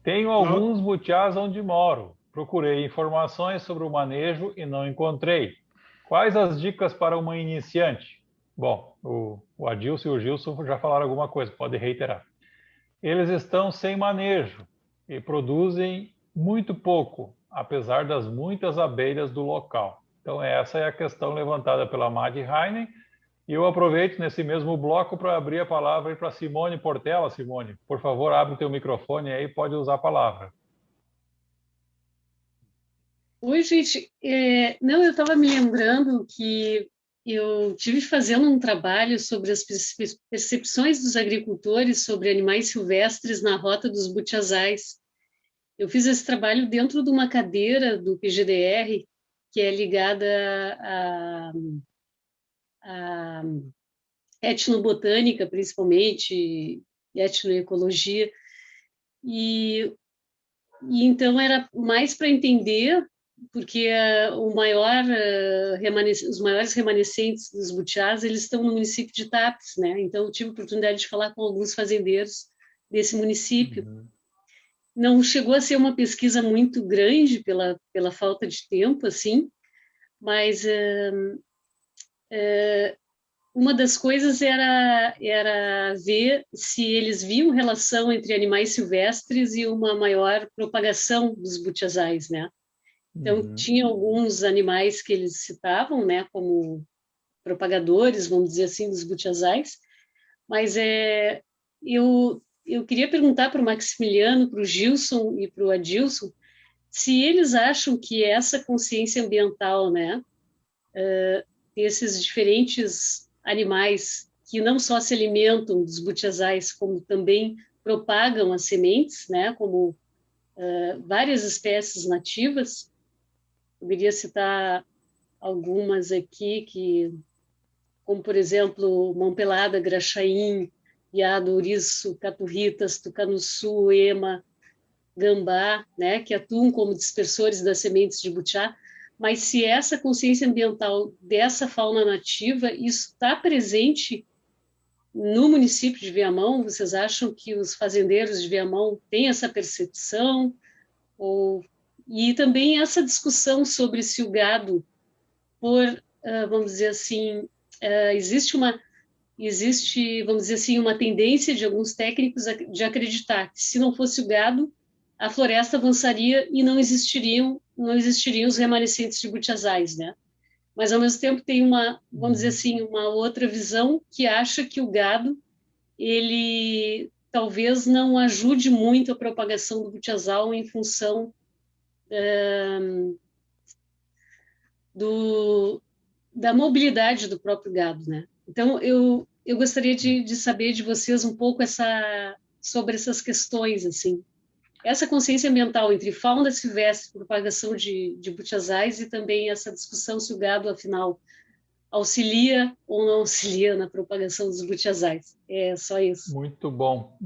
Tenho alguns butiás onde moro. Procurei informações sobre o manejo e não encontrei. Quais as dicas para uma iniciante? Bom, o Adilson e o Gilson já falaram alguma coisa, pode reiterar. Eles estão sem manejo e produzem muito pouco, apesar das muitas abelhas do local. Então, essa é a questão levantada pela Madi Heinen. E eu aproveito nesse mesmo bloco para abrir a palavra para Simone Portela. Simone, por favor, abre o teu microfone aí e pode usar a palavra. Oi, gente. Não, eu estava me lembrando que eu tive fazendo um trabalho sobre as percepções dos agricultores sobre animais silvestres na Rota dos Butiazais. Eu fiz esse trabalho dentro de uma cadeira do PGDR, que é ligada à etnobotânica, principalmente, e etnoecologia. E então era mais para entender, porque os maiores remanescentes dos butiás, eles estão no município de Tapes, né? Então eu tive a oportunidade de falar com alguns fazendeiros desse município. Uhum. Não chegou a ser uma pesquisa muito grande pela falta de tempo, assim, mas uma das coisas era ver se eles viam relação entre animais silvestres e uma maior propagação dos butiazais, né? Então, tinha alguns animais que eles citavam, né, como propagadores, vamos dizer assim, dos butiazais, mas eu queria perguntar para o Maximiliano, para o Gilson e para o Adilson, se eles acham que essa consciência ambiental, né, desses diferentes animais que não só se alimentam dos butiazais, como também propagam as sementes, né, como várias espécies nativas. Poderia citar algumas aqui, como, por exemplo, mão pelada, graxaim, veado, ouriço, caturritas, tucanuçu, ema, gambá, né, que atuam como dispersores das sementes de butiá. Mas se essa consciência ambiental dessa fauna nativa, isso está presente no município de Viamão? Vocês acham que os fazendeiros de Viamão têm essa percepção? E também essa discussão sobre se o gado, vamos dizer assim, existe, vamos dizer assim, uma tendência de alguns técnicos de acreditar que se não fosse o gado, a floresta avançaria e não existiriam os remanescentes de butiazais, né? Mas, ao mesmo tempo, tem vamos dizer assim, uma outra visão que acha que o gado, ele talvez não ajude muito a propagação do butiazal em função da mobilidade do próprio gado, né? Então, eu gostaria de saber de vocês um pouco sobre essas questões, assim. Essa consciência ambiental entre fauna silvestre, propagação de butiazais e também essa discussão se o gado, afinal, auxilia ou não auxilia na propagação dos butiazais. É só isso. Muito bom,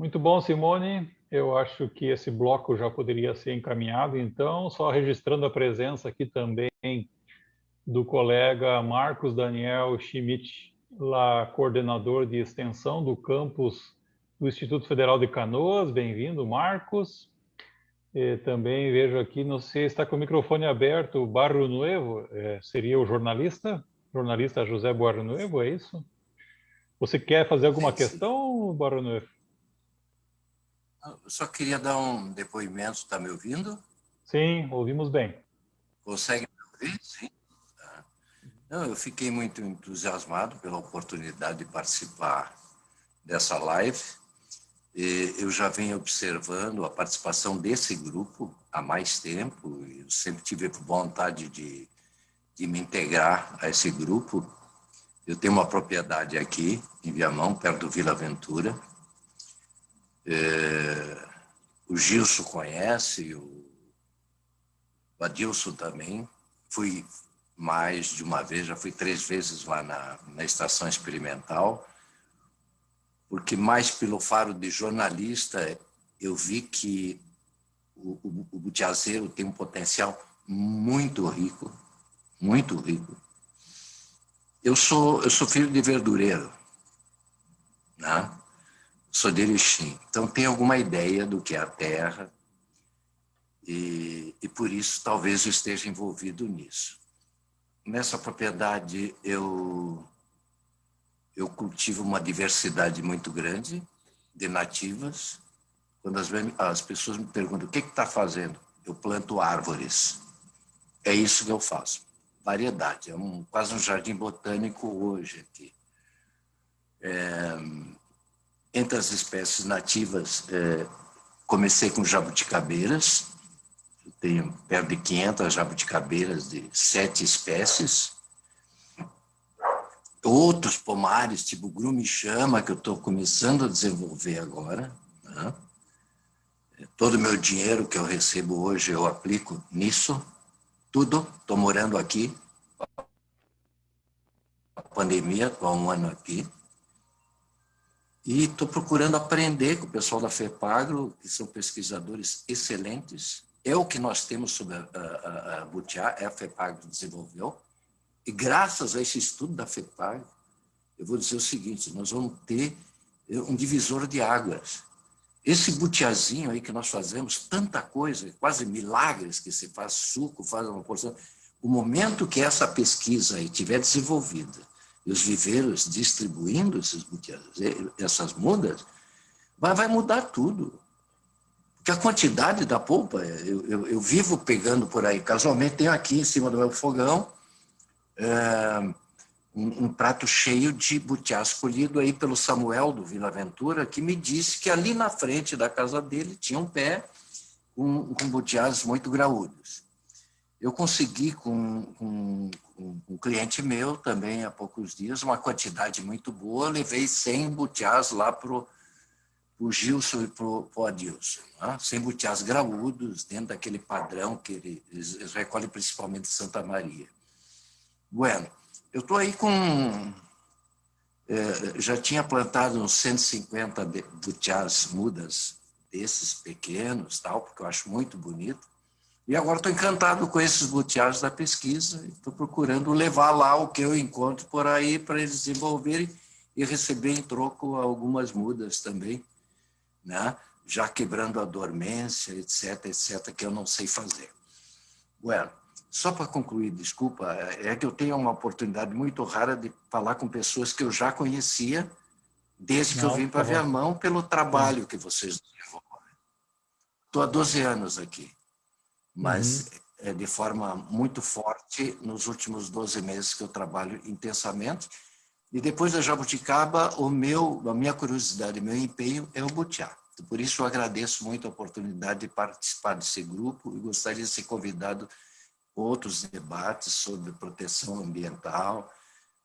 Simone. Eu acho que esse bloco já poderia ser encaminhado, então, só registrando a presença aqui também do colega Marcos Daniel Schmidt, lá coordenador de extensão do campus do Instituto Federal de Canoas. Bem-vindo, Marcos. E também vejo aqui, não sei, está com o microfone aberto, Barro Nuevo, seria o jornalista José Barro Nuevo, é isso? Você quer fazer alguma questão, Barro Nuevo? Eu só queria dar um depoimento, está me ouvindo? Sim, ouvimos bem. Consegue me ouvir? Sim. Tá. Não, eu fiquei muito entusiasmado pela oportunidade de participar dessa live. Eu já venho observando a participação desse grupo há mais tempo. Eu sempre tive vontade de me integrar a esse grupo. Eu tenho uma propriedade aqui, em Viamão, perto do Vila Aventura. O Gilson conhece, o Adilson também. Fui mais de uma vez, já fui 3 vezes lá na estação experimental, porque mais pelo faro de jornalista eu vi que o butiazeiro tem um potencial muito rico, muito rico. Eu sou filho de verdureiro, né? Sou de Erechim, então tenho alguma ideia do que é a terra e por isso talvez eu esteja envolvido nisso. Nessa propriedade eu cultivo uma diversidade muito grande de nativas. Quando as pessoas me perguntam o que está fazendo, eu planto árvores. É isso que eu faço. Variedade, quase um jardim botânico hoje aqui. Entre as espécies nativas, comecei com jabuticabeiras, tenho perto de 500 jabuticabeiras de 7 espécies. Outros pomares, tipo grume-chama, que eu estou começando a desenvolver agora, né? Todo o meu dinheiro que eu recebo hoje eu aplico nisso, tudo. Estou morando aqui, a pandemia, estou há 1 ano aqui, e estou procurando aprender com o pessoal da FEPAGRO, que são pesquisadores excelentes. É o que nós temos sobre a butiá, a FEPAGRO desenvolveu, e graças a esse estudo da FEPAGRO, eu vou dizer o seguinte, nós vamos ter um divisor de águas. Esse butiazinho aí que nós fazemos, tanta coisa, quase milagres que se faz suco, faz uma porção. O momento que essa pesquisa aí tiver desenvolvida e os viveiros distribuindo esses butiás, essas mudas, vai mudar tudo. Porque a quantidade da polpa, eu vivo pegando por aí. Casualmente tenho aqui em cima do meu fogão um prato cheio de butiás colhido aí pelo Samuel do Vila Aventura, que me disse que ali na frente da casa dele tinha um pé com butiás muito graúdos. Eu consegui com um cliente meu também há poucos dias, uma quantidade muito boa, levei 100 butiás lá para o Gilson e para o Adilson, né? 100 butiás graúdos, dentro daquele padrão que eles recolhem principalmente de Santa Maria. Bueno, eu estou aí com... já tinha plantado uns 150 butiás mudas desses pequenos, tal, porque eu acho muito bonito. E agora estou encantado com esses butiás da pesquisa. Estou procurando levar lá o que eu encontro por aí para eles desenvolverem e receber em troco algumas mudas também, né? Já quebrando a dormência, etc., que eu não sei fazer. Bueno, só para concluir, desculpa, é que eu tenho uma oportunidade muito rara de falar com pessoas que eu já conhecia desde que eu vim para Viamão, pelo trabalho que vocês desenvolvem. Estou há 12 anos aqui, mas de forma muito forte nos últimos 12 meses que eu trabalho intensamente. E depois da jabuticaba, a minha curiosidade, meu empenho é o butiá. Por isso eu agradeço muito a oportunidade de participar desse grupo e gostaria de ser convidado outros debates sobre proteção ambiental.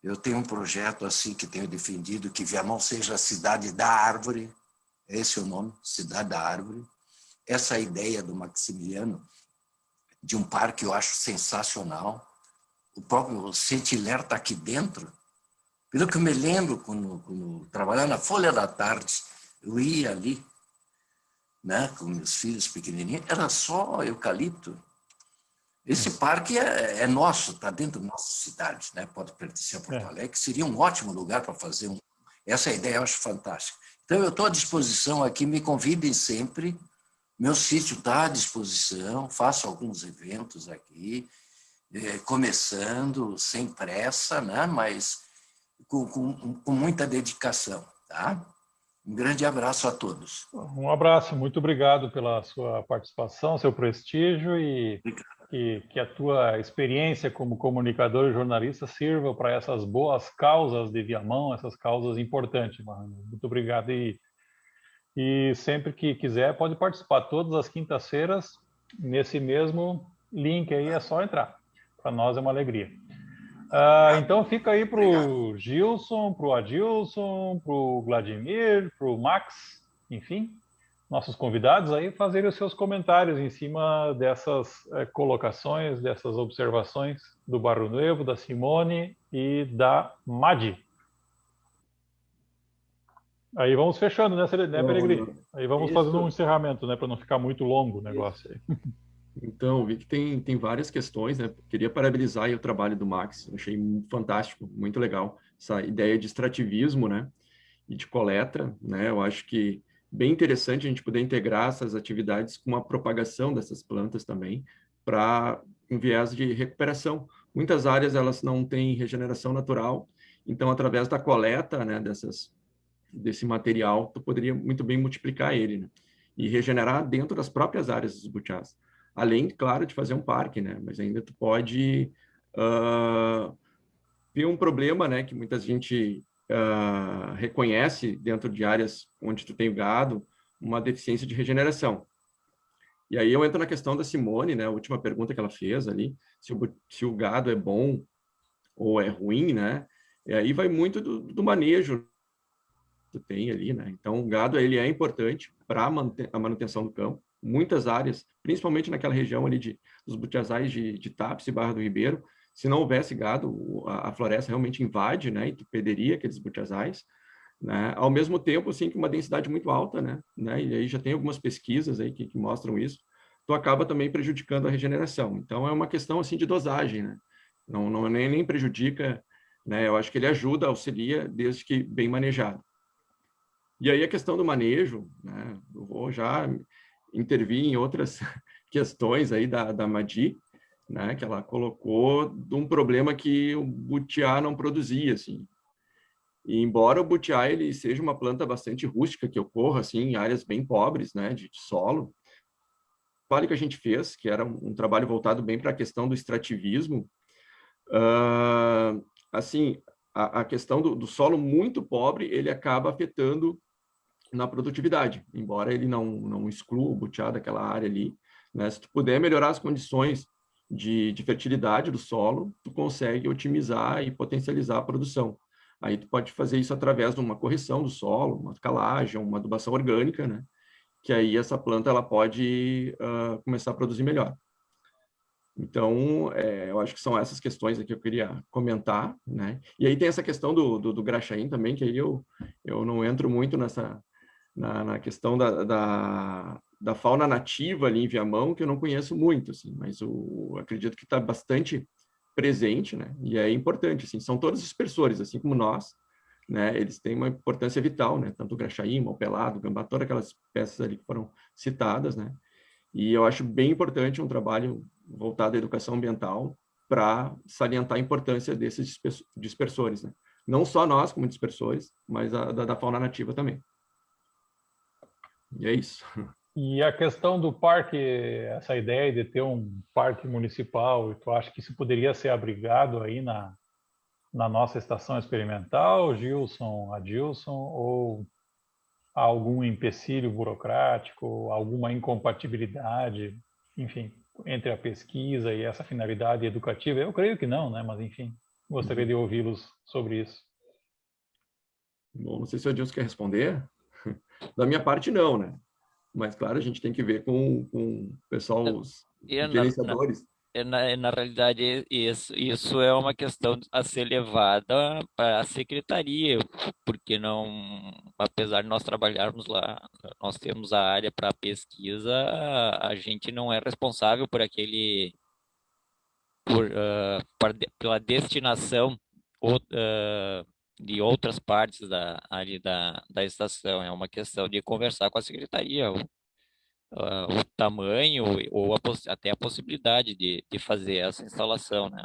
Eu tenho um projeto assim que tenho defendido que Viamão seja a cidade da árvore, esse é o nome, Cidade da Árvore. Essa ideia do Maximiliano, de um parque, eu acho sensacional. O próprio Saint-Hilaire está aqui dentro. Pelo que eu me lembro, quando trabalhava na Folha da Tarde, eu ia ali, né, com meus filhos pequenininhos, era só eucalipto. Esse parque é nosso, está dentro da nossa cidade, né? Pode pertencer a Porto Alegre, seria um ótimo lugar para fazer essa ideia eu acho fantástica. Então, eu estou à disposição aqui, me convidem sempre, meu sítio está à disposição, faço alguns eventos aqui, começando sem pressa, né? Mas com muita dedicação, tá? Um grande abraço a todos. Um abraço, muito obrigado pela sua participação, seu prestígio e que a tua experiência como comunicador e jornalista sirva para essas boas causas de Viamão, essas causas importantes, Marrone. Muito obrigado e sempre que quiser pode participar todas as quintas-feiras nesse mesmo link aí, é só entrar. Para nós é uma alegria. Então fica aí para o Gilson, para o Adilson, para o Vladimir, para o Max, enfim, nossos convidados aí fazerem os seus comentários em cima dessas colocações, dessas observações do Barro Nuevo, da Simone e da Madi. Aí vamos fechando, né, Peregrino? Aí vamos fazendo um encerramento, né, para não ficar muito longo o negócio aí. Então, vi que tem várias questões, né? Queria parabenizar aí o trabalho do Max, achei fantástico, muito legal, essa ideia de extrativismo, né? E de coleta, né? Eu acho que bem interessante a gente poder integrar essas atividades com a propagação dessas plantas também, para um viés de recuperação. Muitas áreas, elas não têm regeneração natural, então, através da coleta, né, desse material, tu poderia muito bem multiplicar ele, né? E regenerar dentro das próprias áreas dos butiás. Além, claro, de fazer um parque, né? Mas ainda tu pode ver um problema, né? Que muita gente reconhece dentro de áreas onde tu tem gado, uma deficiência de regeneração. E aí eu entro na questão da Simone, né, a última pergunta que ela fez ali, se o gado é bom ou é ruim, né? E aí vai muito do manejo que tem ali, né? Então o gado ele é importante para a manutenção do campo. Muitas áreas, principalmente naquela região ali dos butiazais de Tapes e Barra do Ribeiro, se não houvesse gado, a floresta realmente invade, né? E tu perderia aqueles butiazais, né? Ao mesmo tempo, assim, com uma densidade muito alta, né? E aí já tem algumas pesquisas aí que mostram isso. Tu acaba também prejudicando a regeneração. Então é uma questão assim de dosagem, né? Não nem prejudica, né? Eu acho que ele ajuda, auxilia, desde que bem manejado. E aí a questão do manejo, né? Eu vou já intervir em outras questões aí da Madi, né? Que ela colocou de um problema que o butiá não produzia, assim. E embora o butiá ele seja uma planta bastante rústica, que ocorra assim em áreas bem pobres, né? De solo, o trabalho que a gente fez, que era um trabalho voltado bem para a questão do extrativismo, assim, a questão do solo muito pobre, ele acaba afetando na produtividade, embora ele não exclua o butiá daquela área ali, né? Se tu puder melhorar as condições de fertilidade do solo, tu consegue otimizar e potencializar a produção. Aí tu pode fazer isso através de uma correção do solo, uma calagem, uma adubação orgânica, né? Que aí essa planta ela pode começar a produzir melhor. Então, eu acho que são essas questões aqui que eu queria comentar, né? E aí tem essa questão do graxaim também, que aí eu não entro muito na questão da fauna nativa ali em Viamão, que eu não conheço muito, assim, mas eu acredito que está bastante presente, né? E é importante, assim, são todos dispersores, assim como nós, né? Eles têm uma importância vital, né? Tanto o graxaim, o pelado, o gambá, todas aquelas peças ali que foram citadas, né? E eu acho bem importante um trabalho voltado à educação ambiental para salientar a importância desses dispersores, né? Não só nós como dispersores, mas da fauna nativa também. E é isso. E a questão do parque, essa ideia de ter um parque municipal, tu acha que isso poderia ser abrigado aí na nossa estação experimental, Gilson, Adilson, ou há algum empecilho burocrático, alguma incompatibilidade, enfim, entre a pesquisa e essa finalidade educativa? Eu creio que não, né? Mas, enfim, gostaria de ouvi-los sobre isso. Bom, não sei se o Adilson quer responder. Da minha parte, não, né? Mas, claro, a gente tem que ver com o pessoal, os gerenciadores. Na realidade, isso é uma questão a ser levada para a secretaria, porque não, apesar de nós trabalharmos lá, nós temos a área para pesquisa, a gente não é responsável por pela destinação de outras partes ali da estação. É uma questão de conversar com a secretaria, o tamanho ou até a possibilidade de fazer essa instalação, né?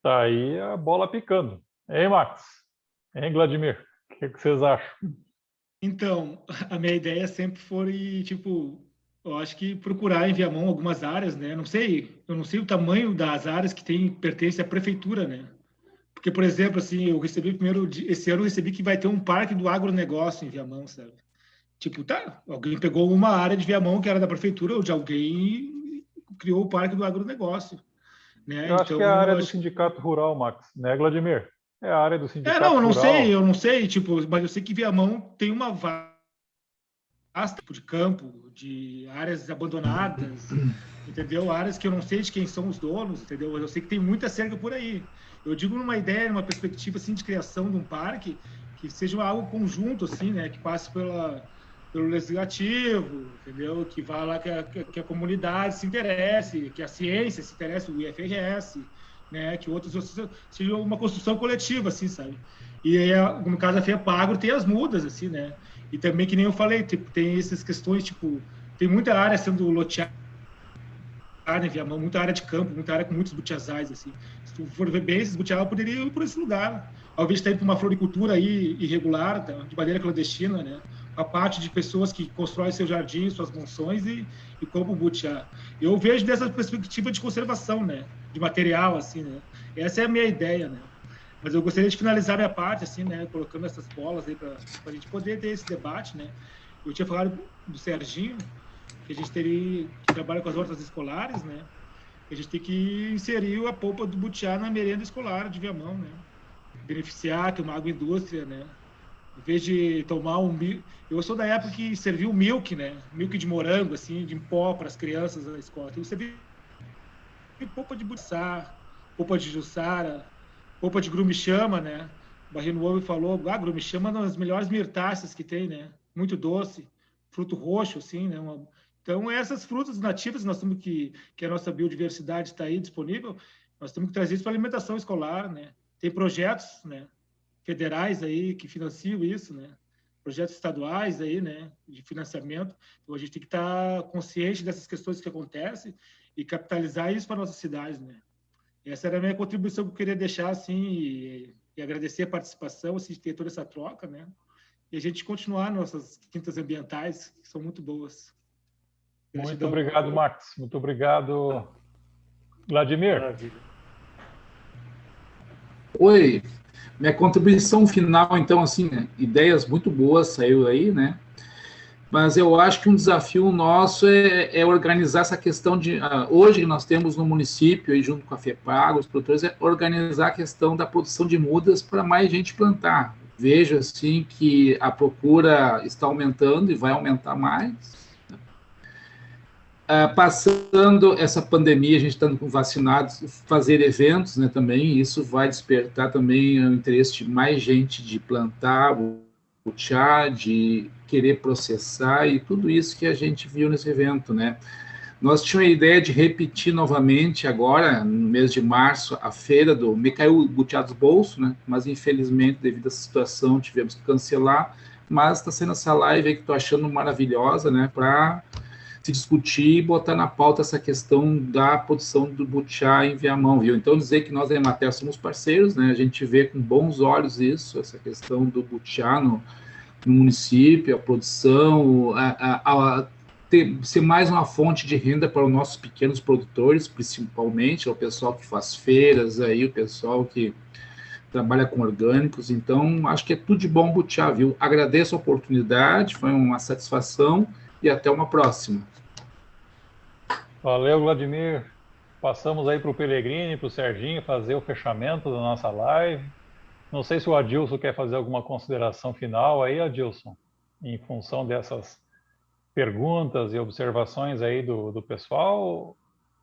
Tá aí a bola picando. Hein, Max? Hein, Vladimir? O que vocês acham? Então, a minha ideia sempre foi, tipo, eu acho que procurar em Viamão algumas áreas, né? Eu não sei o tamanho das áreas que pertence à prefeitura, né? Porque, por exemplo, assim, esse ano eu recebi que vai ter um parque do agronegócio em Viamão, sabe? Tipo, tá, alguém pegou uma área de Viamão que era da prefeitura ou de alguém e criou o parque do agronegócio, né? Eu acho que é a área do sindicato rural, Max, né, Vladimir? É a área do sindicato rural. Eu não sei, tipo, mas eu sei que Viamão tem uma vasta de campo, de áreas abandonadas, entendeu? Áreas que eu não sei de quem são os donos, entendeu? Mas eu sei que tem muita cerca por aí. Eu digo numa ideia, numa perspectiva, assim, de criação de um parque que seja algo conjunto, assim, né? Que passe pelo legislativo, entendeu? Que vá lá que a comunidade se interesse, que a ciência se interesse, o IFRS, né? Que outros seja uma construção coletiva, assim, sabe? E aí, no caso da FEPAGRO, tem as mudas, assim, né? E também, que nem eu falei, tipo, tem essas questões, tipo, tem muita área sendo loteada em Viamão, muita área de campo, muita área com muitos butiazais, assim. Se tu for ver bem, esses butiazais poderiam ir por esse lugar. Ao invés de estar indo para uma floricultura aí irregular, de maneira clandestina, né? A parte de pessoas que constroem seu jardim, suas mansões e compram butiá. Eu vejo dessa perspectiva de conservação, né? De material, assim, né? Essa é a minha ideia, né? Mas eu gostaria de finalizar minha parte, assim, né? Colocando essas bolas aí para a gente poder ter esse debate, né? Eu tinha falado do Serginho, que a gente teria, que trabalha com as hortas escolares, né? A gente tem que inserir a polpa do butiá na merenda escolar de Viamão, né? Beneficiar, ter uma agroindústria, né? Em vez de tomar um milk... Eu sou da época que serviu milk, né? Milk de morango, assim, de pó para as crianças na escola. Tem que servir polpa de butiá, polpa de jussara, polpa de grumichama, né? O Barrino Ovo falou, grumichama é uma das melhores mirtáceas que tem, né? Muito doce, fruto roxo, assim, né? Então, essas frutas nativas, nós temos que a nossa biodiversidade está aí disponível, nós temos que trazer isso para a alimentação escolar, né? Tem projetos, né, federais aí que financiam isso, né? Projetos estaduais aí, né, de financiamento. Então, a gente tem que estar consciente dessas questões que acontecem e capitalizar isso para nossas cidades, né? Essa era a minha contribuição que eu queria deixar, assim, e agradecer a participação, assim, de ter toda essa troca, né? E a gente continuar nossas quintas ambientais, que são muito boas. Muito obrigado, Max. Muito obrigado, Vladimir. Maravilha. Oi, minha contribuição final, então, assim, né, ideias muito boas saiu aí, né? Mas eu acho que um desafio nosso é organizar essa questão de... hoje nós temos no município, aí, junto com a FEPAG, os produtores, é organizar a questão da produção de mudas para mais gente plantar. Vejo, assim, que a procura está aumentando e vai aumentar mais. Passando essa pandemia, a gente estando vacinados, fazer eventos, né, também, isso vai despertar também o interesse de mais gente de plantar butiá, de querer processar, e tudo isso que a gente viu nesse evento, né. Nós tínhamos a ideia de repetir novamente agora, no mês de março, a feira do... Me caiu o butiá dos bolsos, né, mas infelizmente, devido a essa situação, tivemos que cancelar, mas está sendo essa live aí que estou achando maravilhosa, né, para se discutir e botar na pauta essa questão da produção do butiá em Viamão, viu? Então, dizer que nós da Emater somos parceiros, né? A gente vê com bons olhos isso, essa questão do butiá no município, a produção, ser mais uma fonte de renda para os nossos pequenos produtores, principalmente, o pessoal que faz feiras, aí, o pessoal que trabalha com orgânicos. Então, acho que é tudo de bom butiá, viu? Agradeço a oportunidade, foi uma satisfação e até uma próxima. Valeu, Vladimir. Passamos aí para o Pellegrini, para o Serginho fazer o fechamento da nossa live. Não sei se o Adilson quer fazer alguma consideração final aí, Adilson, em função dessas perguntas e observações aí do pessoal.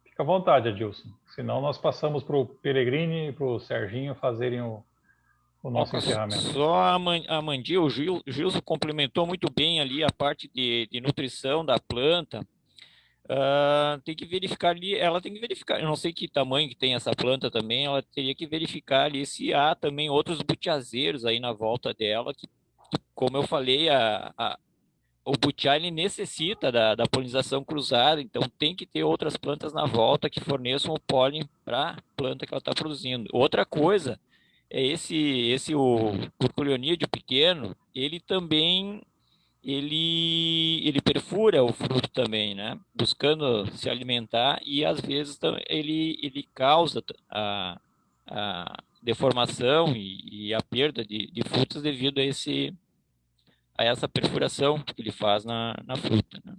Fica à vontade, Adilson. Senão nós passamos para o Pellegrini e para o Serginho fazerem o nosso encerramento. Só a Mandi, o Gilson complementou muito bem ali a parte de nutrição da planta. Tem que verificar ali, ela tem que verificar, eu não sei que tamanho que tem essa planta também, ela teria que verificar ali se há também outros butiazeiros aí na volta dela, que como eu falei, o butiá ele necessita da polinização cruzada, então tem que ter outras plantas na volta que forneçam o pólen para a planta que ela está produzindo. Outra coisa é o curculionídeo pequeno, ele também ele perfura o fruto também, né? Buscando se alimentar, e às vezes ele causa a deformação e a perda de frutas devido a essa perfuração que ele faz na fruta, né?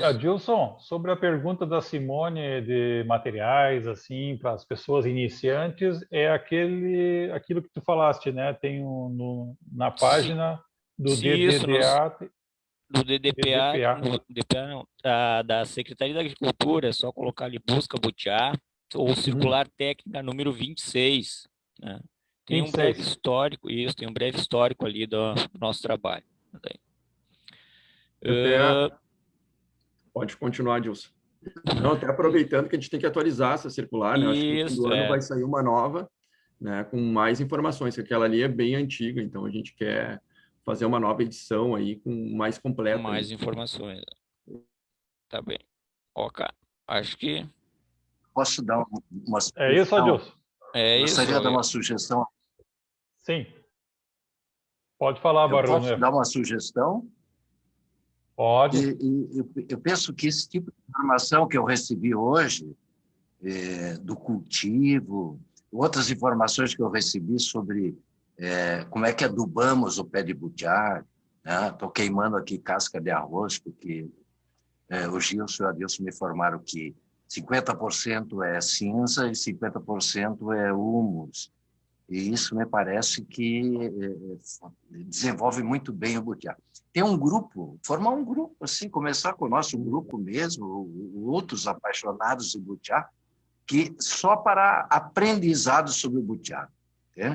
Adilson, sobre a pergunta da Simone de materiais, assim, para as pessoas iniciantes, é aquilo que tu falaste, né? Tem na página do DDDA... Do DDPA, da Secretaria da Agricultura, é só colocar ali busca butiá, ou circular técnica número 26, né? Tem 26. Um breve histórico, tem um breve histórico ali do nosso trabalho. Pode continuar, Dilson. Não, até aproveitando que a gente tem que atualizar essa circular, né? Acho que no fim do ano vai sair uma nova, né, com mais informações, porque aquela ali é bem antiga, então a gente quer fazer uma nova edição aí com mais completa. Mais informações. Tá bem. Ok. Acho que... Posso dar uma sugestão? É isso, Adilson? Gostaria de dar uma sugestão? Sim. Pode falar, Barão. Posso dar uma sugestão? Pode. Eu penso que esse tipo de informação que eu recebi hoje, do cultivo, outras informações que eu recebi sobre como é que adubamos o pé de butiá, né? Estou queimando aqui casca de arroz, porque o Gilson e o Adilson me informaram que 50% é cinza e 50% é humus. E isso me parece que desenvolve muito bem o butiá. Tem um grupo, formar um grupo, assim, começar com o nosso grupo mesmo, outros apaixonados de butiá, que só para aprendizado sobre o butiá.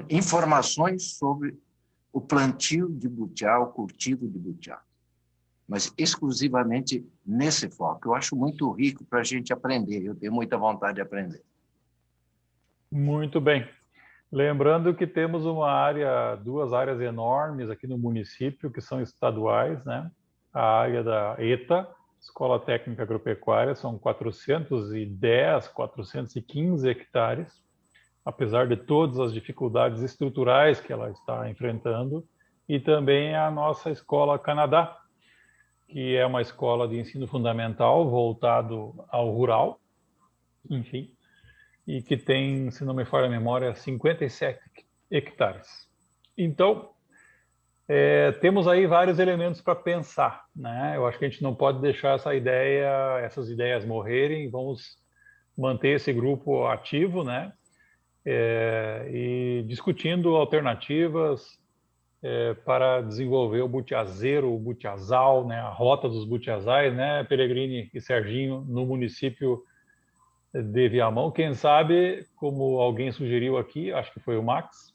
Informações sobre o plantio de butiá, o cultivo de butiá. Mas exclusivamente nesse foco. Eu acho muito rico para a gente aprender. Eu tenho muita vontade de aprender. Muito bem. Lembrando que temos duas áreas enormes aqui no município, que são estaduais, né? A área da ETA, Escola Técnica Agropecuária, são 410, 415 hectares, apesar de todas as dificuldades estruturais que ela está enfrentando, e também a nossa Escola Canadá, que é uma escola de ensino fundamental voltado ao rural, enfim, e que tem, se não me falha a memória, 57 hectares. Então, temos aí vários elementos para pensar, né? Eu acho que a gente não pode deixar essas ideias morrerem, vamos manter esse grupo ativo, né? E discutindo alternativas para desenvolver o butiazeiro, o butiazal, né? A rota dos butiazais, né, Pellegrini e Serginho, no município de Viamão. Quem sabe, como alguém sugeriu aqui, acho que foi o Max,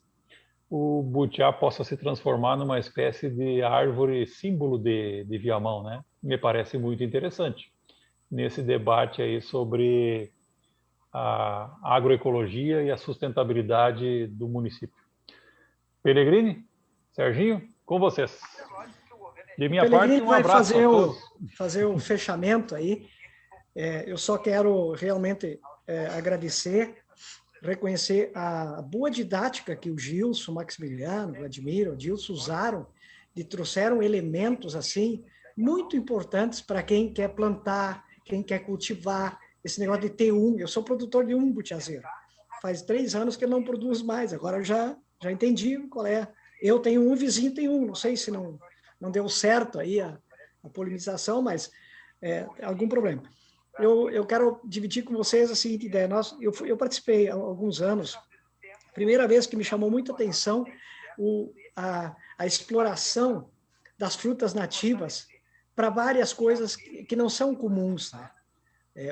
o butiá possa se transformar numa espécie de árvore símbolo de Viamão, né? Me parece muito interessante nesse debate aí sobre a agroecologia e a sustentabilidade do município. Pellegrini, Serginho, com vocês. De minha parte, um abraço a todos. Fazer o fechamento aí. Eu só quero realmente agradecer, reconhecer a boa didática que o Gilson, o Maximiliano, o Vladimir, o Adilson usaram, e trouxeram elementos assim muito importantes para quem quer plantar, quem quer cultivar, esse negócio de ter eu sou produtor de butiazeiro. Faz 3 anos que eu não produzo mais, agora eu já entendi qual é. Eu tenho o vizinho tem não sei se não deu certo aí a polinização, mas algum problema. Eu quero dividir com vocês a seguinte ideia. Eu participei há alguns anos, primeira vez que me chamou muita atenção a exploração das frutas nativas para várias coisas que não são comuns, né?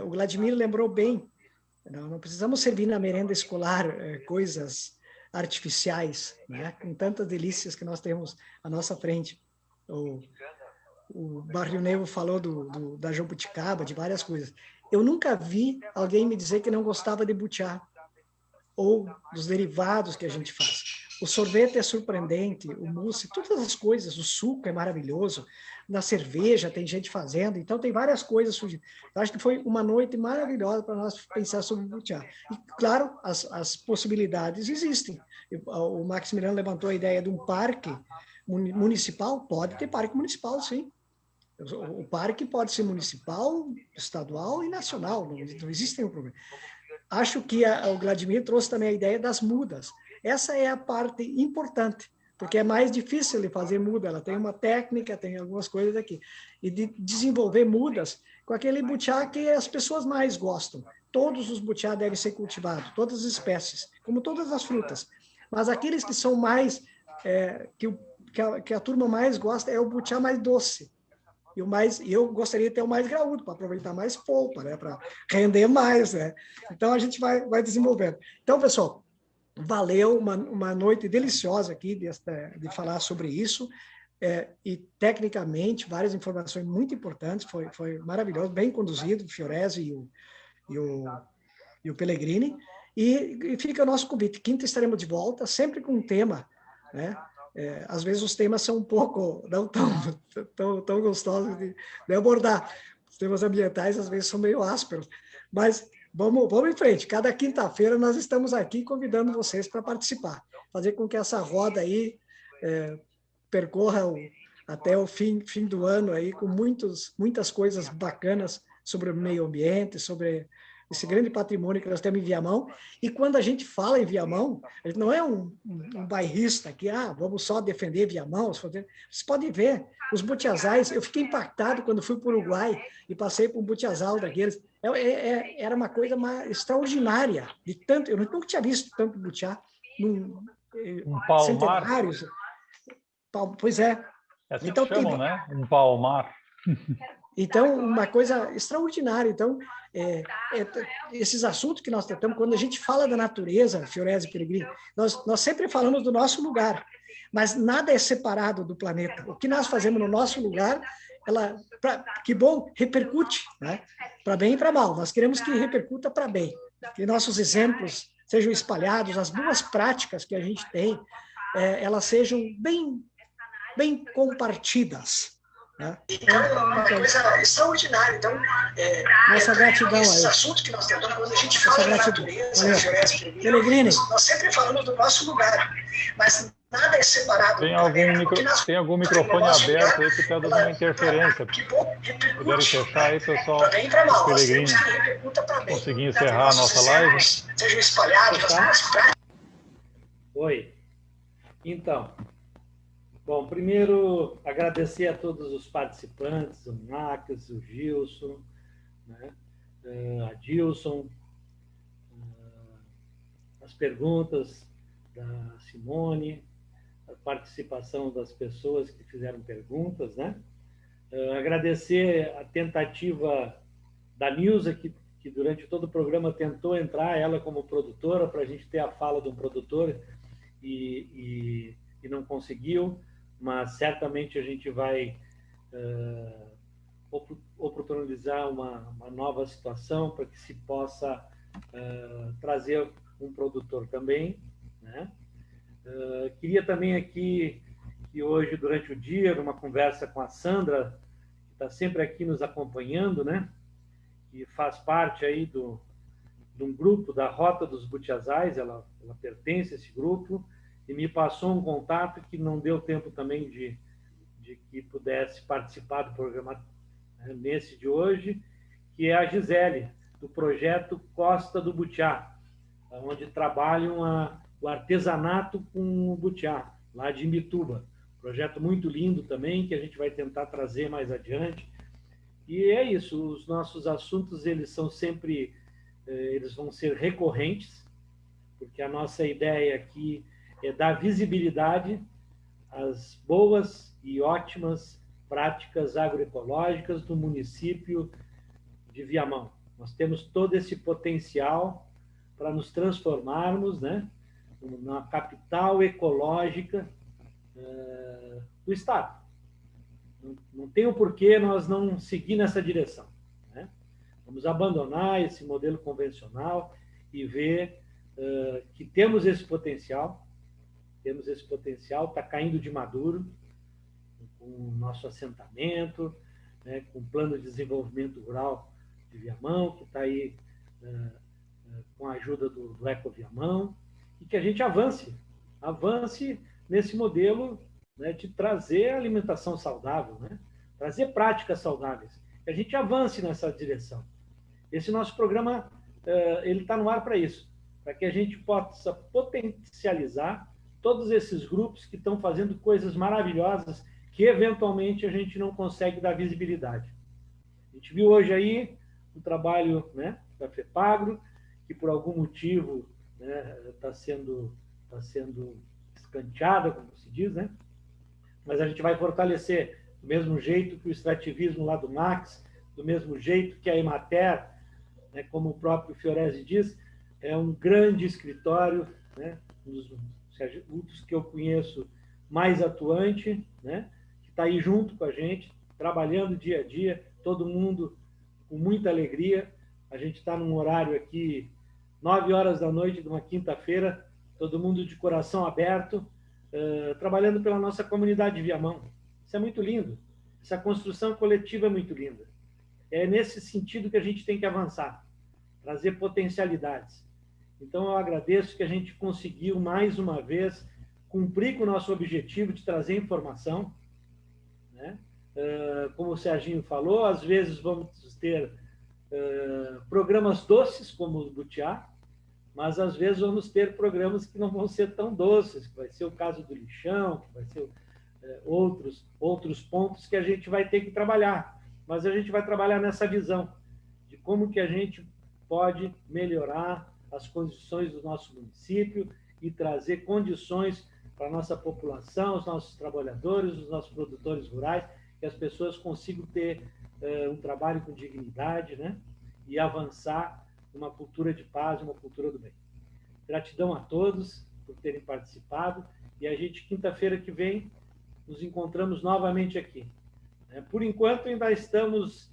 O Vladimir lembrou bem, não precisamos servir na merenda escolar coisas artificiais, né? Com tantas delícias que nós temos à nossa frente. O Barrio Negro falou da jabuticaba, de várias coisas. Eu nunca vi alguém me dizer que não gostava de butiá ou dos derivados que a gente faz. O sorvete é surpreendente, o mousse, todas as coisas, o suco é maravilhoso, na cerveja tem gente fazendo, então tem várias coisas surgindo. Eu acho que foi uma noite maravilhosa para nós pensar sobre o butiá. E, claro, as possibilidades existem. O Maximiliano levantou a ideia de um parque municipal, pode ter parque municipal, sim. O parque pode ser municipal, estadual e nacional, não existe nenhum problema. Acho que o Vladimir trouxe também a ideia das mudas. Essa é a parte importante, porque é mais difícil de fazer muda, ela tem uma técnica, tem algumas coisas aqui. E de desenvolver mudas com aquele butiá que as pessoas mais gostam. Todos os butiá devem ser cultivados, todas as espécies, como todas as frutas. Mas aqueles que são mais, que a turma mais gosta, é o butiá mais doce. E eu gostaria de ter o mais graúdo, para aproveitar mais polpa, né? Para render mais, né? Então, a gente vai desenvolvendo. Então, pessoal, valeu, uma noite deliciosa aqui de falar sobre isso, e tecnicamente, várias informações muito importantes, foi maravilhoso, bem conduzido, o Fiorese e o Pellegrini, e fica o nosso convite. Quinta estaremos de volta, sempre com um tema, né? Às vezes os temas são um pouco não tão gostosos de abordar. Os temas ambientais às vezes são meio ásperos, mas vamos em frente. Cada quinta-feira nós estamos aqui convidando vocês para participar, fazer com que essa roda aí percorra até o fim do ano aí com muitas coisas bacanas sobre o meio ambiente, sobre esse grande patrimônio que nós temos em Viamão. E quando a gente fala em Viamão, a gente não é um bairrista que, vamos só defender Viamão. Vocês podem ver, os butiazais, eu fiquei impactado quando fui para o Uruguai e passei por um butiazal daqueles. Era uma coisa extraordinária, de tanto, eu nunca tinha visto tanto butiá, centenários. Pois é. É assim então, que chamam, né? Um palmar. Então, uma coisa extraordinária. Então, esses assuntos que nós tratamos, quando a gente fala da natureza, Fiorese e Peregrino, nós sempre falamos do nosso lugar, mas nada é separado do planeta. O que nós fazemos no nosso lugar, que bom, repercute, né? Para bem e para mal. Nós queremos que repercuta para bem, que nossos exemplos sejam espalhados, as boas práticas que a gente tem, elas sejam bem compartidas. Né? Então, é uma coisa extraordinária. Então, nossa gratidão esses aí. assuntos que nós tentamos, quando a gente fala da natureza, Peregrino, nós sempre falamos do nosso lugar, mas nada é separado. Tem algum microfone aberto aí que está dando uma interferência. Puderem fechar aí, pessoal. Peregrino, conseguir encerrar a nossa live. Sejam espalhados. Oi. Então, bom, primeiro agradecer a todos os participantes, o Max, o Gilson, né, a Dilson, as perguntas da Simone, a participação das pessoas que fizeram perguntas, né? Agradecer a tentativa da Nilza, que durante todo o programa tentou entrar, ela como produtora, para a gente ter a fala de um produtor, e não conseguiu, mas certamente a gente vai oportunizar uma nova situação para que se possa trazer um produtor também, né? Queria também aqui, que hoje, durante o dia, numa conversa com a Sandra, que está sempre aqui nos acompanhando, né? Que faz parte aí de um grupo da Rota dos Butiazais, ela pertence a esse grupo, e me passou um contato que não deu tempo também de que pudesse participar do programa, né, nesse de hoje, que é a Gisele, do projeto Costa do Butiá, onde trabalham o artesanato com o butiá, lá de Imbituba. Projeto muito lindo também, que a gente vai tentar trazer mais adiante. E é isso, os nossos assuntos, eles são sempre, eles vão ser recorrentes, porque a nossa ideia aqui é dar visibilidade às boas e ótimas práticas agroecológicas do município de Viamão. Nós temos todo esse potencial para nos transformarmos, né, na capital ecológica do Estado. Não tem o porquê nós não seguir nessa direção, né? Vamos abandonar esse modelo convencional e ver que temos esse potencial, está caindo de maduro com o nosso assentamento, né, com o Plano de Desenvolvimento Rural de Viamão, que está aí com a ajuda do Eco Viamão, e que a gente avance nesse modelo, né, de trazer alimentação saudável, né, trazer práticas saudáveis, que a gente avance nessa direção. Esse nosso programa ele está no ar para isso, para que a gente possa potencializar todos esses grupos que estão fazendo coisas maravilhosas que, eventualmente, a gente não consegue dar visibilidade. A gente viu hoje aí o trabalho, né, da FEPAGRO, que, por algum motivo, né, está sendo escanteada, como se diz, né? Mas a gente vai fortalecer do mesmo jeito que o extrativismo lá do Max, do mesmo jeito que a Emater, né, como o próprio Fiorese diz, é um grande escritório, né, um dos que eu conheço mais atuante, né, que está aí junto com a gente, trabalhando dia a dia, todo mundo com muita alegria. A gente está num horário aqui, 9 horas da noite de uma quinta-feira, todo mundo de coração aberto, trabalhando pela nossa comunidade de Viamão. Isso é muito lindo. Essa construção coletiva é muito linda. É nesse sentido que a gente tem que avançar, trazer potencialidades. Então, eu agradeço que a gente conseguiu, mais uma vez, cumprir com o nosso objetivo de trazer informação, né? Como o Serginho falou, às vezes vamos ter programas doces, como o Butiá, mas às vezes vamos ter programas que não vão ser tão doces, que vai ser o caso do lixão, que vai ser outros pontos que a gente vai ter que trabalhar. Mas a gente vai trabalhar nessa visão de como que a gente pode melhorar as condições do nosso município e trazer condições para a nossa população, os nossos trabalhadores, os nossos produtores rurais, que as pessoas consigam ter um trabalho com dignidade, né? E avançar uma cultura de paz, uma cultura do bem. Gratidão a todos por terem participado e a gente, quinta-feira que vem, nos encontramos novamente aqui. Por enquanto, ainda estamos,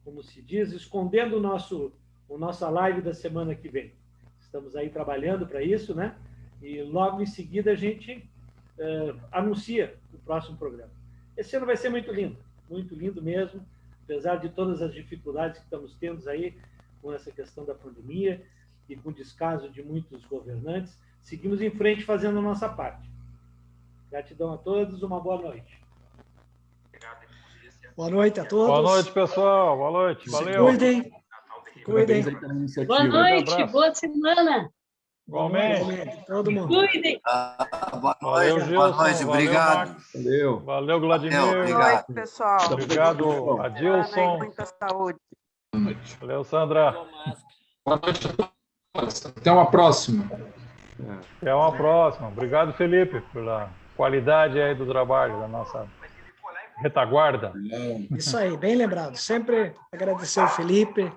como se diz, escondendo a nossa live da semana que vem. Estamos aí trabalhando para isso, né? E logo em seguida a gente anuncia o próximo programa. Esse ano vai ser muito lindo mesmo, apesar de todas as dificuldades que estamos tendo aí com essa questão da pandemia e com o descaso de muitos governantes, seguimos em frente fazendo a nossa parte. Gratidão a todos, uma boa noite. Boa noite a todos. Boa noite, pessoal. Boa noite. Valeu. Cuidem. Boa noite, boa semana. Igualmente. Todo mundo. Cuidem. Boa Valeu, noite, Gilson. boa noite, Valeu, obrigado. Max. Valeu. Valeu, Vladimir. Obrigado. Boa noite, pessoal. Obrigado, Adilson. Muita saúde. Boa noite. Valeu, Sandra. Boa noite a todos. Até uma próxima. Até uma próxima. Obrigado, Felipe, pela qualidade aí do trabalho da nossa retaguarda. Isso aí, bem lembrado. Sempre agradecer o Felipe,